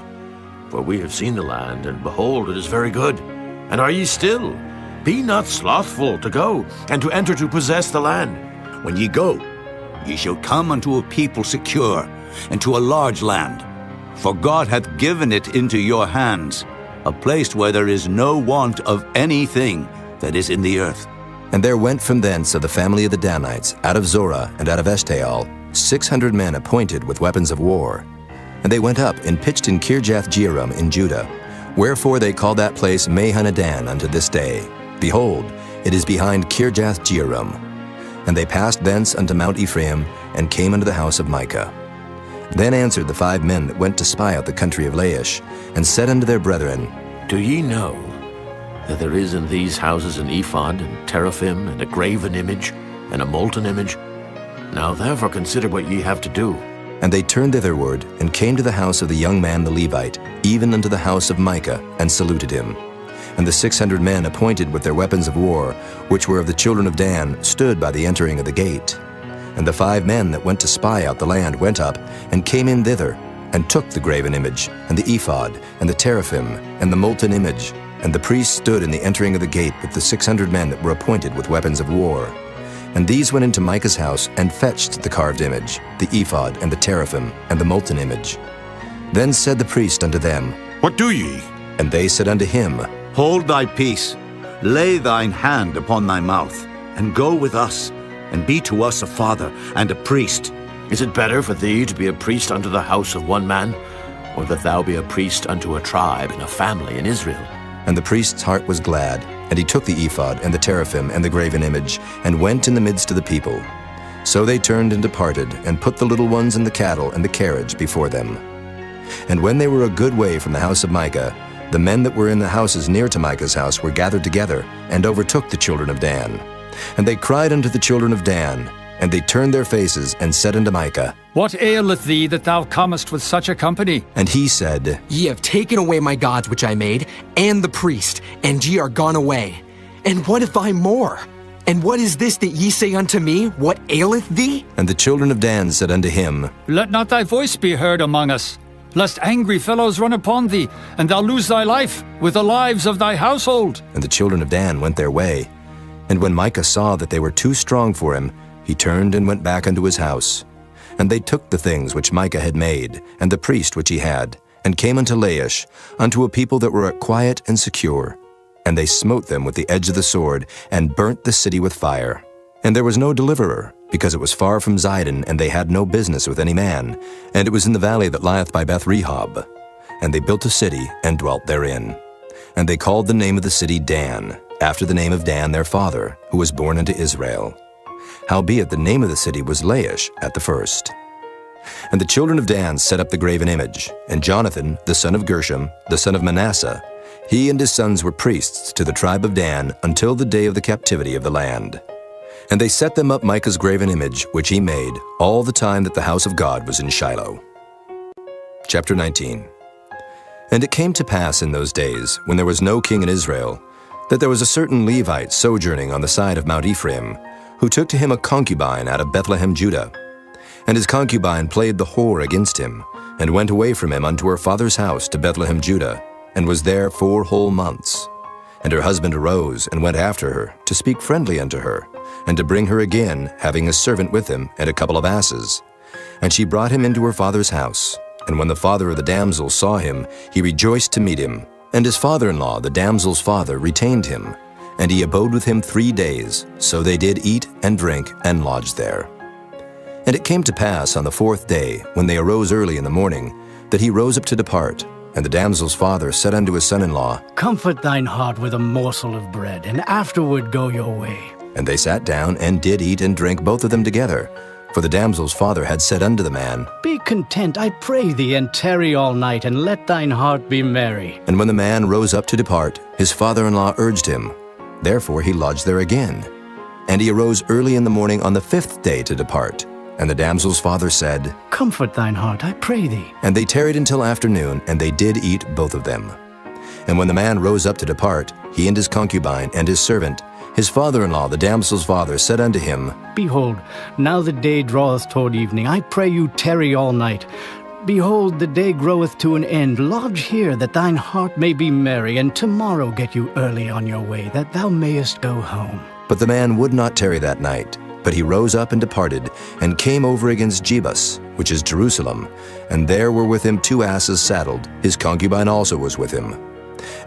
For we have seen the land, and behold, it is very good. And are ye still? Be not slothful to go, and to enter to possess the land. When ye go, ye shall come unto a people secure, and to a large land. For God hath given it into your hands, a place where there is no want of anything that is in the earth. And there went from thence of the family of the Danites, out of Zorah and out of Eshtaol, 600 men appointed with weapons of war. And they went up and pitched in Kirjath-jearim in Judah. Wherefore they call that place Mahanadan unto this day. Behold, it is behind Kirjath-jearim. And they passed thence unto Mount Ephraim, and came unto the house of Micah. Then answered the 5 men that went to spy out the country of Laish, and said unto their brethren, Do ye know that there is in these houses an ephod, and teraphim, and a graven image, and a molten image? Now therefore consider what ye have to do. And they turned thitherward, and came to the house of the young man the Levite, even unto the house of Micah, and saluted him. And the 600 men appointed with their weapons of war, which were of the children of Dan, stood by the entering of the gate. And the 5 men that went to spy out the land went up, and came in thither, and took the graven image, and the ephod, and the teraphim, and the molten image. And the priests stood in the entering of the gate with the 600 men that were appointed with weapons of war. And these went into Micah's house, and fetched the carved image, the ephod, and the teraphim, and the molten image. Then said the priest unto them, What do ye? And they said unto him, Hold thy peace, lay thine hand upon thy mouth, and go with us, and be to us a father and a priest. Is it better for thee to be a priest unto the house of one man, or that thou be a priest unto a tribe and a family in Israel? And the priest's heart was glad, and he took the ephod, and the teraphim, and the graven image, and went in the midst of the people. So they turned and departed, and put the little ones and the cattle and the carriage before them. And when they were a good way from the house of Micah, the men that were in the houses near to Micah's house were gathered together, and overtook the children of Dan. And they cried unto the children of Dan, and they turned their faces, and said unto Micah, What aileth thee that thou comest with such a company? And he said, Ye have taken away my gods which I made, and the priest, and ye are gone away. And what if I more? And what is this that ye say unto me? What aileth thee? And the children of Dan said unto him, Let not thy voice be heard among us, lest angry fellows run upon thee, and thou lose thy life with the lives of thy household. And the children of Dan went their way. And when Micah saw that they were too strong for him, he turned and went back unto his house. And they took the things which Micah had made, and the priest which he had, and came unto Laish, unto a people that were quiet and secure. And they smote them with the edge of the sword, and burnt the city with fire. And there was no deliverer, because it was far from Zidon, and they had no business with any man. And it was in the valley that lieth by Beth-rehob. And they built a city, and dwelt therein. And they called the name of the city Dan, after the name of Dan their father, who was born unto Israel. Howbeit the name of the city was Laish at the first. And the children of Dan set up the graven image, and Jonathan, the son of Gershom, the son of Manasseh, he and his sons were priests to the tribe of Dan until the day of the captivity of the land. And they set them up Micah's graven image, which he made, all the time that the house of God was in Shiloh. Chapter 19. And it came to pass in those days, when there was no king in Israel, that there was a certain Levite sojourning on the side of Mount Ephraim, who took to him a concubine out of Bethlehem, Judah. And his concubine played the whore against him, and went away from him unto her father's house to Bethlehem, Judah, and was there 4 whole months. And her husband arose, and went after her, to speak friendly unto her, and to bring her again, having a servant with him, and a couple of asses. And she brought him into her father's house. And when the father of the damsel saw him, he rejoiced to meet him. And his father-in-law, the damsel's father, retained him. And he abode with him 3 days. So they did eat and drink, and lodged there. And it came to pass on the 4th day, when they arose early in the morning, that he rose up to depart. And the damsel's father said unto his son-in-law, Comfort thine heart with a morsel of bread, and afterward go your way. And they sat down, and did eat and drink both of them together. For the damsel's father had said unto the man, Be content, I pray thee, and tarry all night, and let thine heart be merry. And when the man rose up to depart, his father-in-law urged him. Therefore he lodged there again. And he arose early in the morning on the 5th day to depart. And the damsel's father said, Comfort thine heart, I pray thee. And they tarried until afternoon, and they did eat both of them. And when the man rose up to depart, he and his concubine and his servant, his father-in-law, the damsel's father, said unto him, Behold, now the day draweth toward evening. I pray you tarry all night. Behold, the day groweth to an end. Lodge here, that thine heart may be merry, and tomorrow get you early on your way, that thou mayest go home. But the man would not tarry that night. But he rose up and departed, and came over against Jebus, which is Jerusalem. And there were with him 2 asses saddled. His concubine also was with him.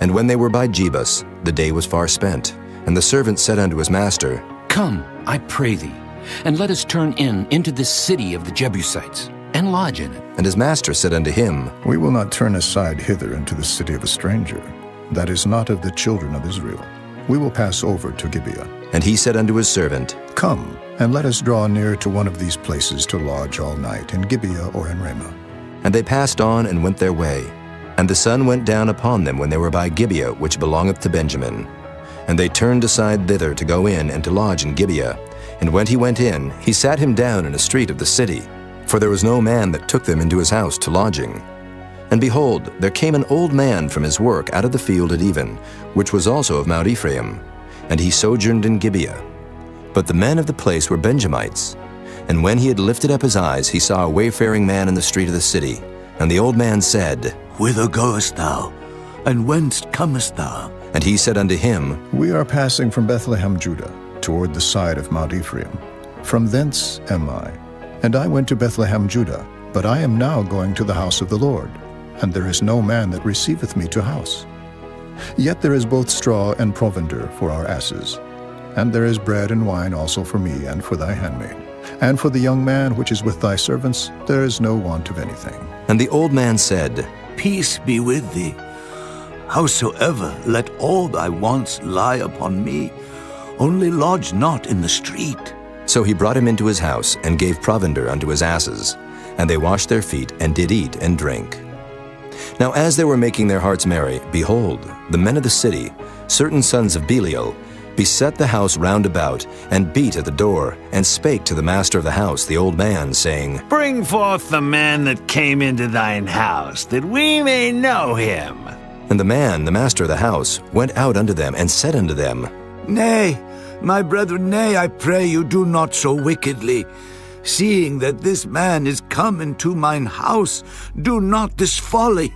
And when they were by Jebus, the day was far spent. And the servant said unto his master, Come, I pray thee, and let us turn into this city of the Jebusites, and lodge in it. And his master said unto him, We will not turn aside hither into the city of a stranger, that is not of the children of Israel. We will pass over to Gibeah. And he said unto his servant, Come, and let us draw near to one of these places to lodge all night, in Gibeah or in Ramah. And they passed on and went their way. And the sun went down upon them when they were by Gibeah, which belongeth to Benjamin. And they turned aside thither to go in and to lodge in Gibeah. And when he went in, he sat him down in a street of the city. for there was no man that took them into his house to lodging. And behold, there came an old man from his work out of the field at even, which was also of Mount Ephraim, and he sojourned in Gibeah. But the men of the place were Benjamites. And when he had lifted up his eyes, he saw a wayfaring man in the street of the city. And the old man said, Whither goest thou? And whence comest thou? And he said unto him, We are passing from Bethlehem, Judah, toward the side of Mount Ephraim. From thence am I. And I went to Bethlehem, Judah, but I am now going to the house of the Lord, and there is no man that receiveth me to house. Yet there is both straw and provender for our asses, and there is bread and wine also for me and for thy handmaid. And for the young man which is with thy servants, there is no want of anything. And the old man said, Peace be with thee. Howsoever, let all thy wants lie upon me, only lodge not in the street. So he brought him into his house, and gave provender unto his asses. And they washed their feet, and did eat and drink. Now as they were making their hearts merry, behold, the men of the city, certain sons of Belial, beset the house round about, and beat at the door, and spake to the master of the house, the old man, saying, Bring forth the man that came into thine house, that we may know him. And the man, the master of the house, went out unto them, and said unto them, Nay, my brethren, nay, I pray you, do not so wickedly. Seeing that this man is come into mine house, do not this folly.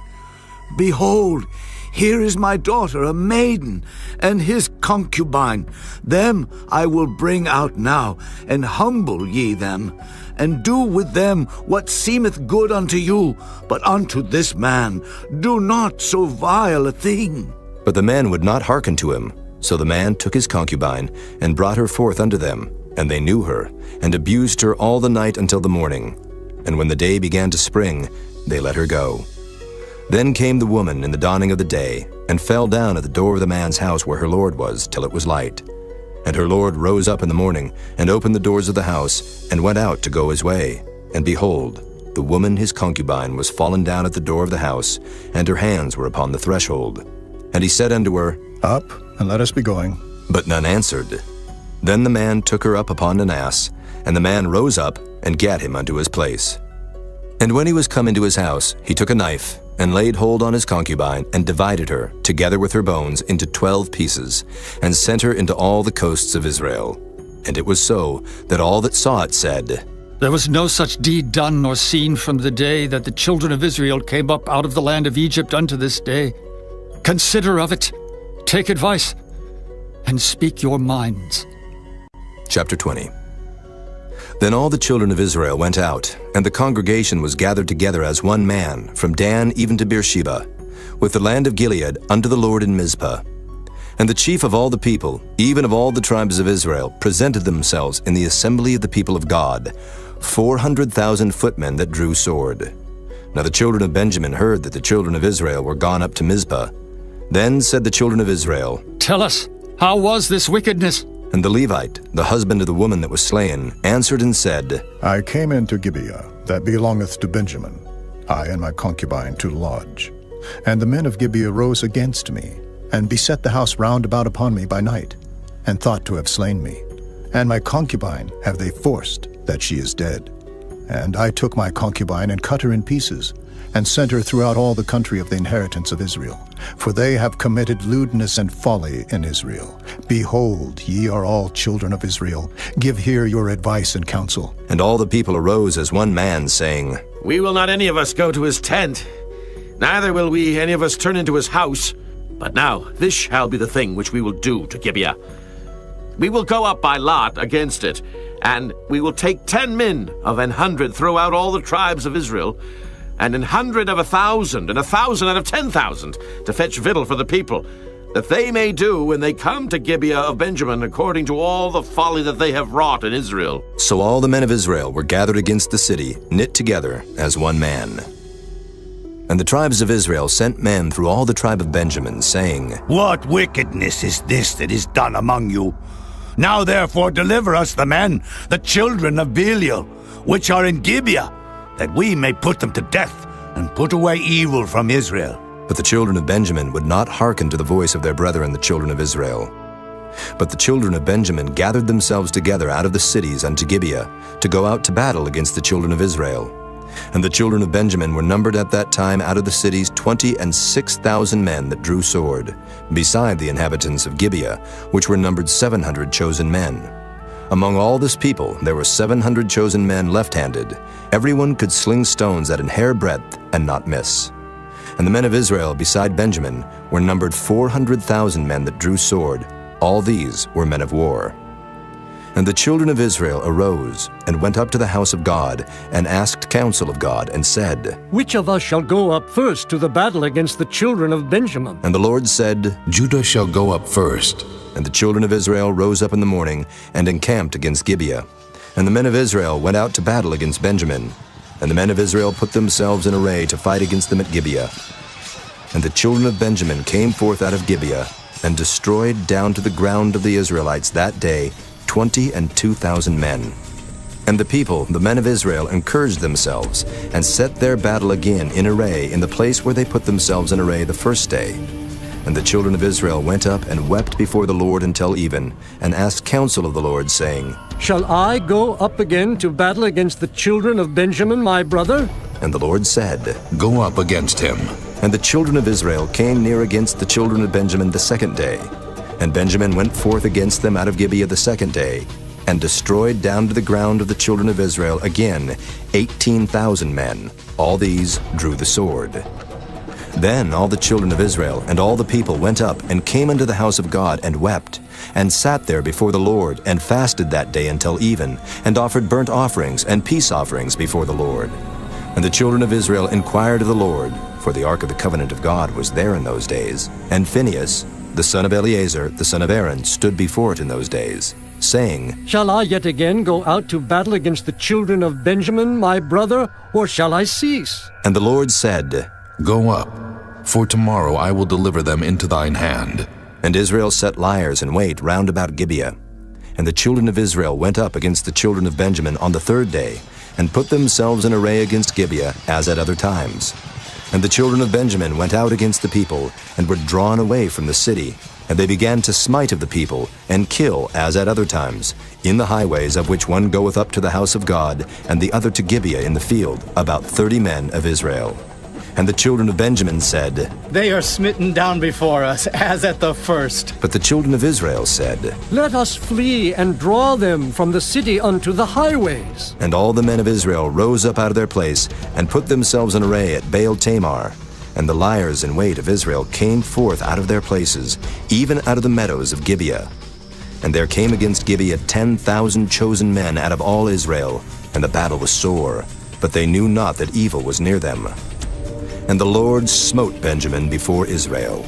Behold, here is my daughter, a maiden, and his concubine. Them I will bring out now, and humble ye them, and do with them what seemeth good unto you, but unto this man do not so vile a thing. But the men would not hearken to him. So the man took his concubine, and brought her forth unto them, and they knew her, and abused her all the night until the morning. And when the day began to spring, they let her go. Then came the woman in the dawning of the day, and fell down at the door of the man's house where her lord was, till it was light. And her lord rose up in the morning, and opened the doors of the house, and went out to go his way. And behold, the woman his concubine was fallen down at the door of the house, and her hands were upon the threshold. And he said unto her, Up, and let us be going. But none answered. Then the man took her up upon an ass, and the man rose up, and gat him unto his place. And when he was come into his house, he took a knife, and laid hold on his concubine, and divided her, together with her bones, into 12 pieces, and sent her into all the coasts of Israel. And it was so, that all that saw it said, There was no such deed done nor seen from the day that the children of Israel came up out of the land of Egypt unto this day. Consider of it, take advice, and speak your minds. Chapter 20. Then all the children of Israel went out, and the congregation was gathered together as one man, from Dan even to Beersheba, with the land of Gilead unto the Lord in Mizpah. And the chief of all the people, even of all the tribes of Israel, presented themselves in the assembly of the people of God, 400,000 footmen that drew sword. Now the children of Benjamin heard that the children of Israel were gone up to Mizpah. Then said the children of Israel, Tell us, how was this wickedness? And the Levite, the husband of the woman that was slain, answered and said, I came into Gibeah, that belongeth to Benjamin, I and my concubine to lodge. And the men of Gibeah rose against me, and beset the house round about upon me by night, and thought to have slain me. And my concubine have they forced, that she is dead. And I took my concubine, and cut her in pieces, and sent her throughout all the country of the inheritance of Israel. For they have committed lewdness and folly in Israel. Behold, ye are all children of Israel. Give here your advice and counsel. And all the people arose as one man, saying, We will not any of us go to his tent, neither will we any of us turn into his house. But now this shall be the thing which we will do to Gibeah. We will go up by lot against it, and we will take 10 men of 100 throughout all the tribes of Israel, and 100 of 1,000, and 1,000 out of 10,000, to fetch victual for the people, that they may do when they come to Gibeah of Benjamin according to all the folly that they have wrought in Israel. So all the men of Israel were gathered against the city, knit together as one man. And the tribes of Israel sent men through all the tribe of Benjamin, saying, What wickedness is this that is done among you? Now therefore deliver us the men, the children of Belial, which are in Gibeah, that we may put them to death, and put away evil from Israel. But the children of Benjamin would not hearken to the voice of their brethren the children of Israel. But the children of Benjamin gathered themselves together out of the cities unto Gibeah, to go out to battle against the children of Israel. And the children of Benjamin were numbered at that time out of the cities 26,000 men that drew sword, beside the inhabitants of Gibeah, which were numbered 700 chosen men. Among all this people there were 700 chosen men left-handed. Everyone could sling stones at an hair breadth and not miss. And the men of Israel beside Benjamin were numbered 400,000 men that drew sword. All these were men of war. And the children of Israel arose and went up to the house of God and asked counsel of God and said, Which of us shall go up first to the battle against the children of Benjamin? And the Lord said, Judah shall go up first. And the children of Israel rose up in the morning and encamped against Gibeah. And the men of Israel went out to battle against Benjamin. And the men of Israel put themselves in array to fight against them at Gibeah. And the children of Benjamin came forth out of Gibeah, and destroyed down to the ground of the Israelites that day 22,000 men. And the people, the men of Israel, encouraged themselves, and set their battle again in array in the place where they put themselves in array the first day. And the children of Israel went up and wept before the Lord until even, and asked counsel of the Lord, saying, Shall I go up again to battle against the children of Benjamin, my brother? And the Lord said, Go up against him. And the children of Israel came near against the children of Benjamin the second day. And Benjamin went forth against them out of Gibeah the second day, and destroyed down to the ground of the children of Israel again 18,000 men. All these drew the sword. Then all the children of Israel and all the people went up and came unto the house of God and wept, and sat there before the Lord, and fasted that day until even, and offered burnt offerings and peace offerings before the Lord. And the children of Israel inquired of the Lord, for the ark of the covenant of God was there in those days. And Phinehas, the son of Eleazar, the son of Aaron, stood before it in those days, saying, Shall I yet again go out to battle against the children of Benjamin, my brother, or shall I cease? And the Lord said, Go up, for tomorrow I will deliver them into thine hand. And Israel set liers in wait round about Gibeah. And the children of Israel went up against the children of Benjamin on the third day, and put themselves in array against Gibeah, as at other times. And the children of Benjamin went out against the people, and were drawn away from the city. And they began to smite of the people, and kill, as at other times, in the highways, of which one goeth up to the house of God, and the other to Gibeah in the field, about 30 men of Israel. And the children of Benjamin said, They are smitten down before us, as at the first. But the children of Israel said, Let us flee and draw them from the city unto the highways. And all the men of Israel rose up out of their place, and put themselves in array at Baal Tamar. And the liers in wait of Israel came forth out of their places, even out of the meadows of Gibeah. And there came against Gibeah 10,000 chosen men out of all Israel, and the battle was sore, but they knew not that evil was near them. And the Lord smote Benjamin before Israel.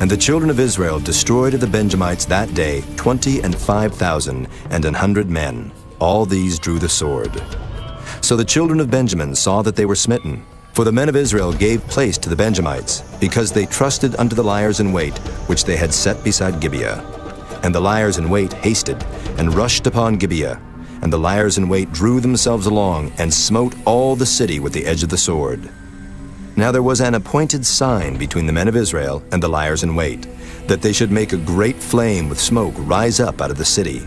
And the children of Israel destroyed of the Benjamites that day 25,000 and 100 men. All these drew the sword. So the children of Benjamin saw that they were smitten. For the men of Israel gave place to the Benjamites, because they trusted unto the liers in wait, which they had set beside Gibeah. And the liers in wait hasted, and rushed upon Gibeah. And the liers in wait drew themselves along, and smote all the city with the edge of the sword. Now there was an appointed sign between the men of Israel and the liers in wait, that they should make a great flame with smoke rise up out of the city.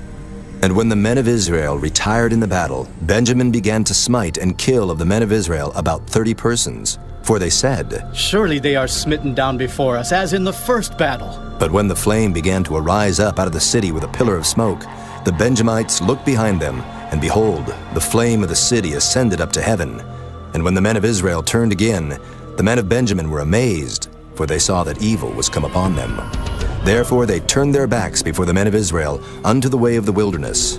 And when the men of Israel retired in the battle, Benjamin began to smite and kill of the men of Israel about 30 persons. For they said, Surely they are smitten down before us, as in the first battle. But when the flame began to arise up out of the city with a pillar of smoke, the Benjamites looked behind them, and behold, the flame of the city ascended up to heaven. And when the men of Israel turned again, the men of Benjamin were amazed, for they saw that evil was come upon them. Therefore they turned their backs before the men of Israel unto the way of the wilderness.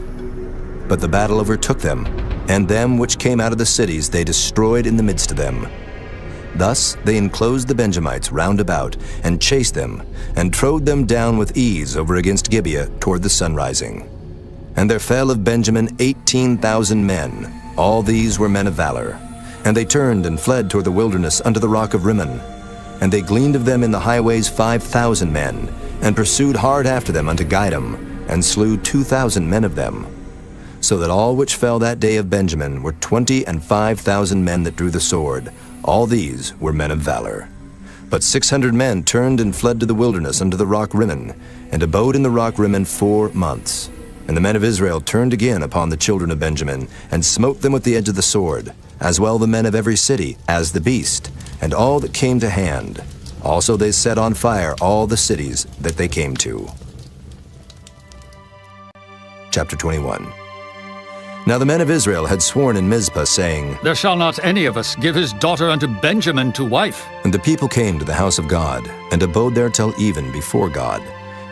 But the battle overtook them, and them which came out of the cities they destroyed in the midst of them. Thus they enclosed the Benjamites round about, and chased them, and trode them down with ease over against Gibeah toward the sunrising. And there fell of Benjamin 18,000 men. All these were men of valor. And they turned and fled toward the wilderness unto the rock of Rimmon. And they gleaned of them in the highways 5,000 men, and pursued hard after them unto Gidom, and slew 2,000 men of them. So that all which fell that day of Benjamin were 25,000 men that drew the sword. All these were men of valor. But 600 men turned and fled to the wilderness unto the rock Rimmon, and abode in the rock Rimmon 4 months. And the men of Israel turned again upon the children of Benjamin, and smote them with the edge of the sword, as well the men of every city, as the beast, and all that came to hand. Also they set on fire all the cities that they came to. Chapter 21. Now the men of Israel had sworn in Mizpah, saying, There shall not any of us give his daughter unto Benjamin to wife. And the people came to the house of God, and abode there till even before God,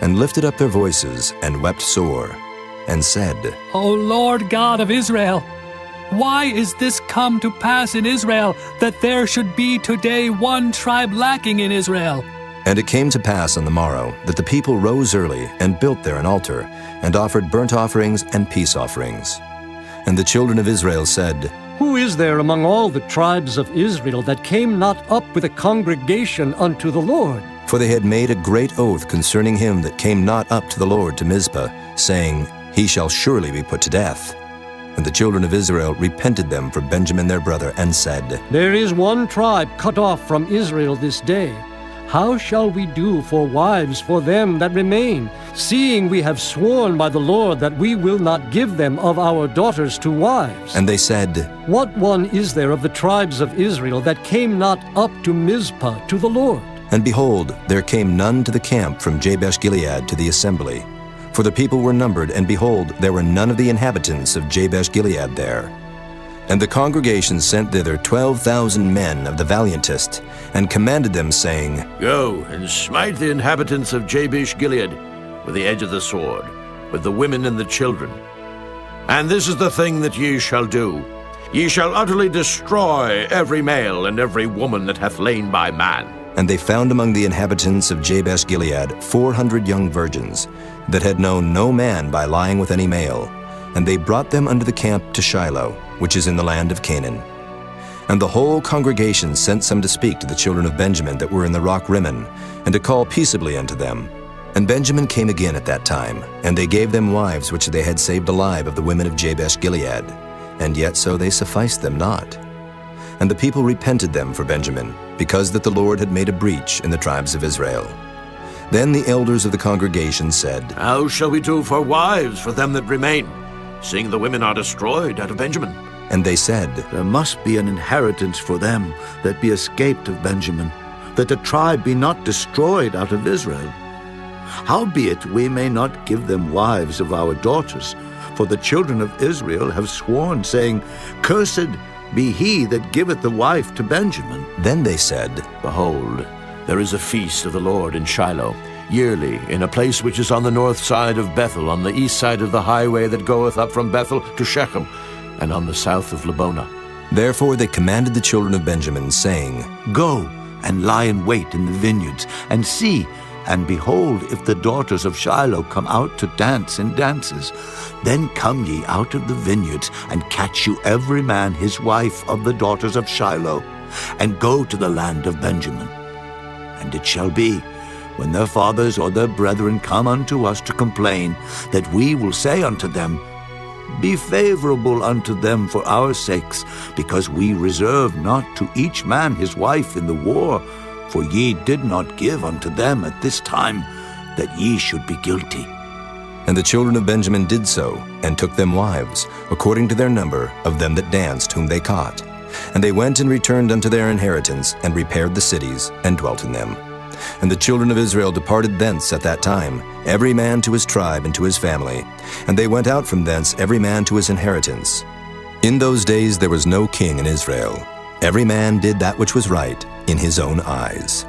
and lifted up their voices, and wept sore, and said, O Lord God of Israel, why is this come to pass in Israel, that there should be today one tribe lacking in Israel? And it came to pass on the morrow, that the people rose early, and built there an altar, and offered burnt offerings and peace offerings. And the children of Israel said, Who is there among all the tribes of Israel that came not up with a congregation unto the Lord? For they had made a great oath concerning him that came not up to the Lord to Mizpah, saying, He shall surely be put to death. And the children of Israel repented them for Benjamin their brother, and said, There is one tribe cut off from Israel this day. How shall we do for wives for them that remain, seeing we have sworn by the Lord that we will not give them of our daughters to wives? And they said, What one is there of the tribes of Israel that came not up to Mizpah to the Lord? And behold, there came none to the camp from Jabesh-Gilead to the assembly. For the people were numbered, and behold, there were none of the inhabitants of Jabesh-Gilead there. And the congregation sent thither 12,000 men of the valiantest, and commanded them, saying, Go and smite the inhabitants of Jabesh-Gilead with the edge of the sword, with the women and the children. And this is the thing that ye shall do. Ye shall utterly destroy every male and every woman that hath lain by man. And they found among the inhabitants of Jabesh-Gilead 400 young virgins, that had known no man by lying with any male. And they brought them unto the camp to Shiloh, which is in the land of Canaan. And the whole congregation sent some to speak to the children of Benjamin that were in the rock Rimmon, and to call peaceably unto them. And Benjamin came again at that time, and they gave them wives which they had saved alive of the women of Jabesh-Gilead, and yet so they sufficed them not. And the people repented them for Benjamin, because that the Lord had made a breach in the tribes of Israel. Then the elders of the congregation said, How shall we do for wives for them that remain, seeing the women are destroyed out of Benjamin? And they said, There must be an inheritance for them that be escaped of Benjamin, that the tribe be not destroyed out of Israel. Howbeit we may not give them wives of our daughters, for the children of Israel have sworn, saying, Cursed be he that giveth the wife to Benjamin. Then they said, Behold, there is a feast of the Lord in Shiloh, yearly, in a place which is on the north side of Bethel, on the east side of the highway that goeth up from Bethel to Shechem, and on the south of Lebonah. Therefore they commanded the children of Benjamin, saying, Go and lie in wait in the vineyards, and see, and behold, if the daughters of Shiloh come out to dance in dances, then come ye out of the vineyards, and catch you every man his wife of the daughters of Shiloh, and go to the land of Benjamin. And it shall be, when their fathers or their brethren come unto us to complain, that we will say unto them, Be favorable unto them for our sakes, because we reserve not to each man his wife in the war, for ye did not give unto them at this time, that ye should be guilty. And the children of Benjamin did so, and took them wives, according to their number of them that danced, whom they caught. And they went and returned unto their inheritance, and repaired the cities, and dwelt in them. And the children of Israel departed thence at that time, every man to his tribe and to his family. And they went out from thence every man to his inheritance. In those days there was no king in Israel. Every man did that which was right in his own eyes.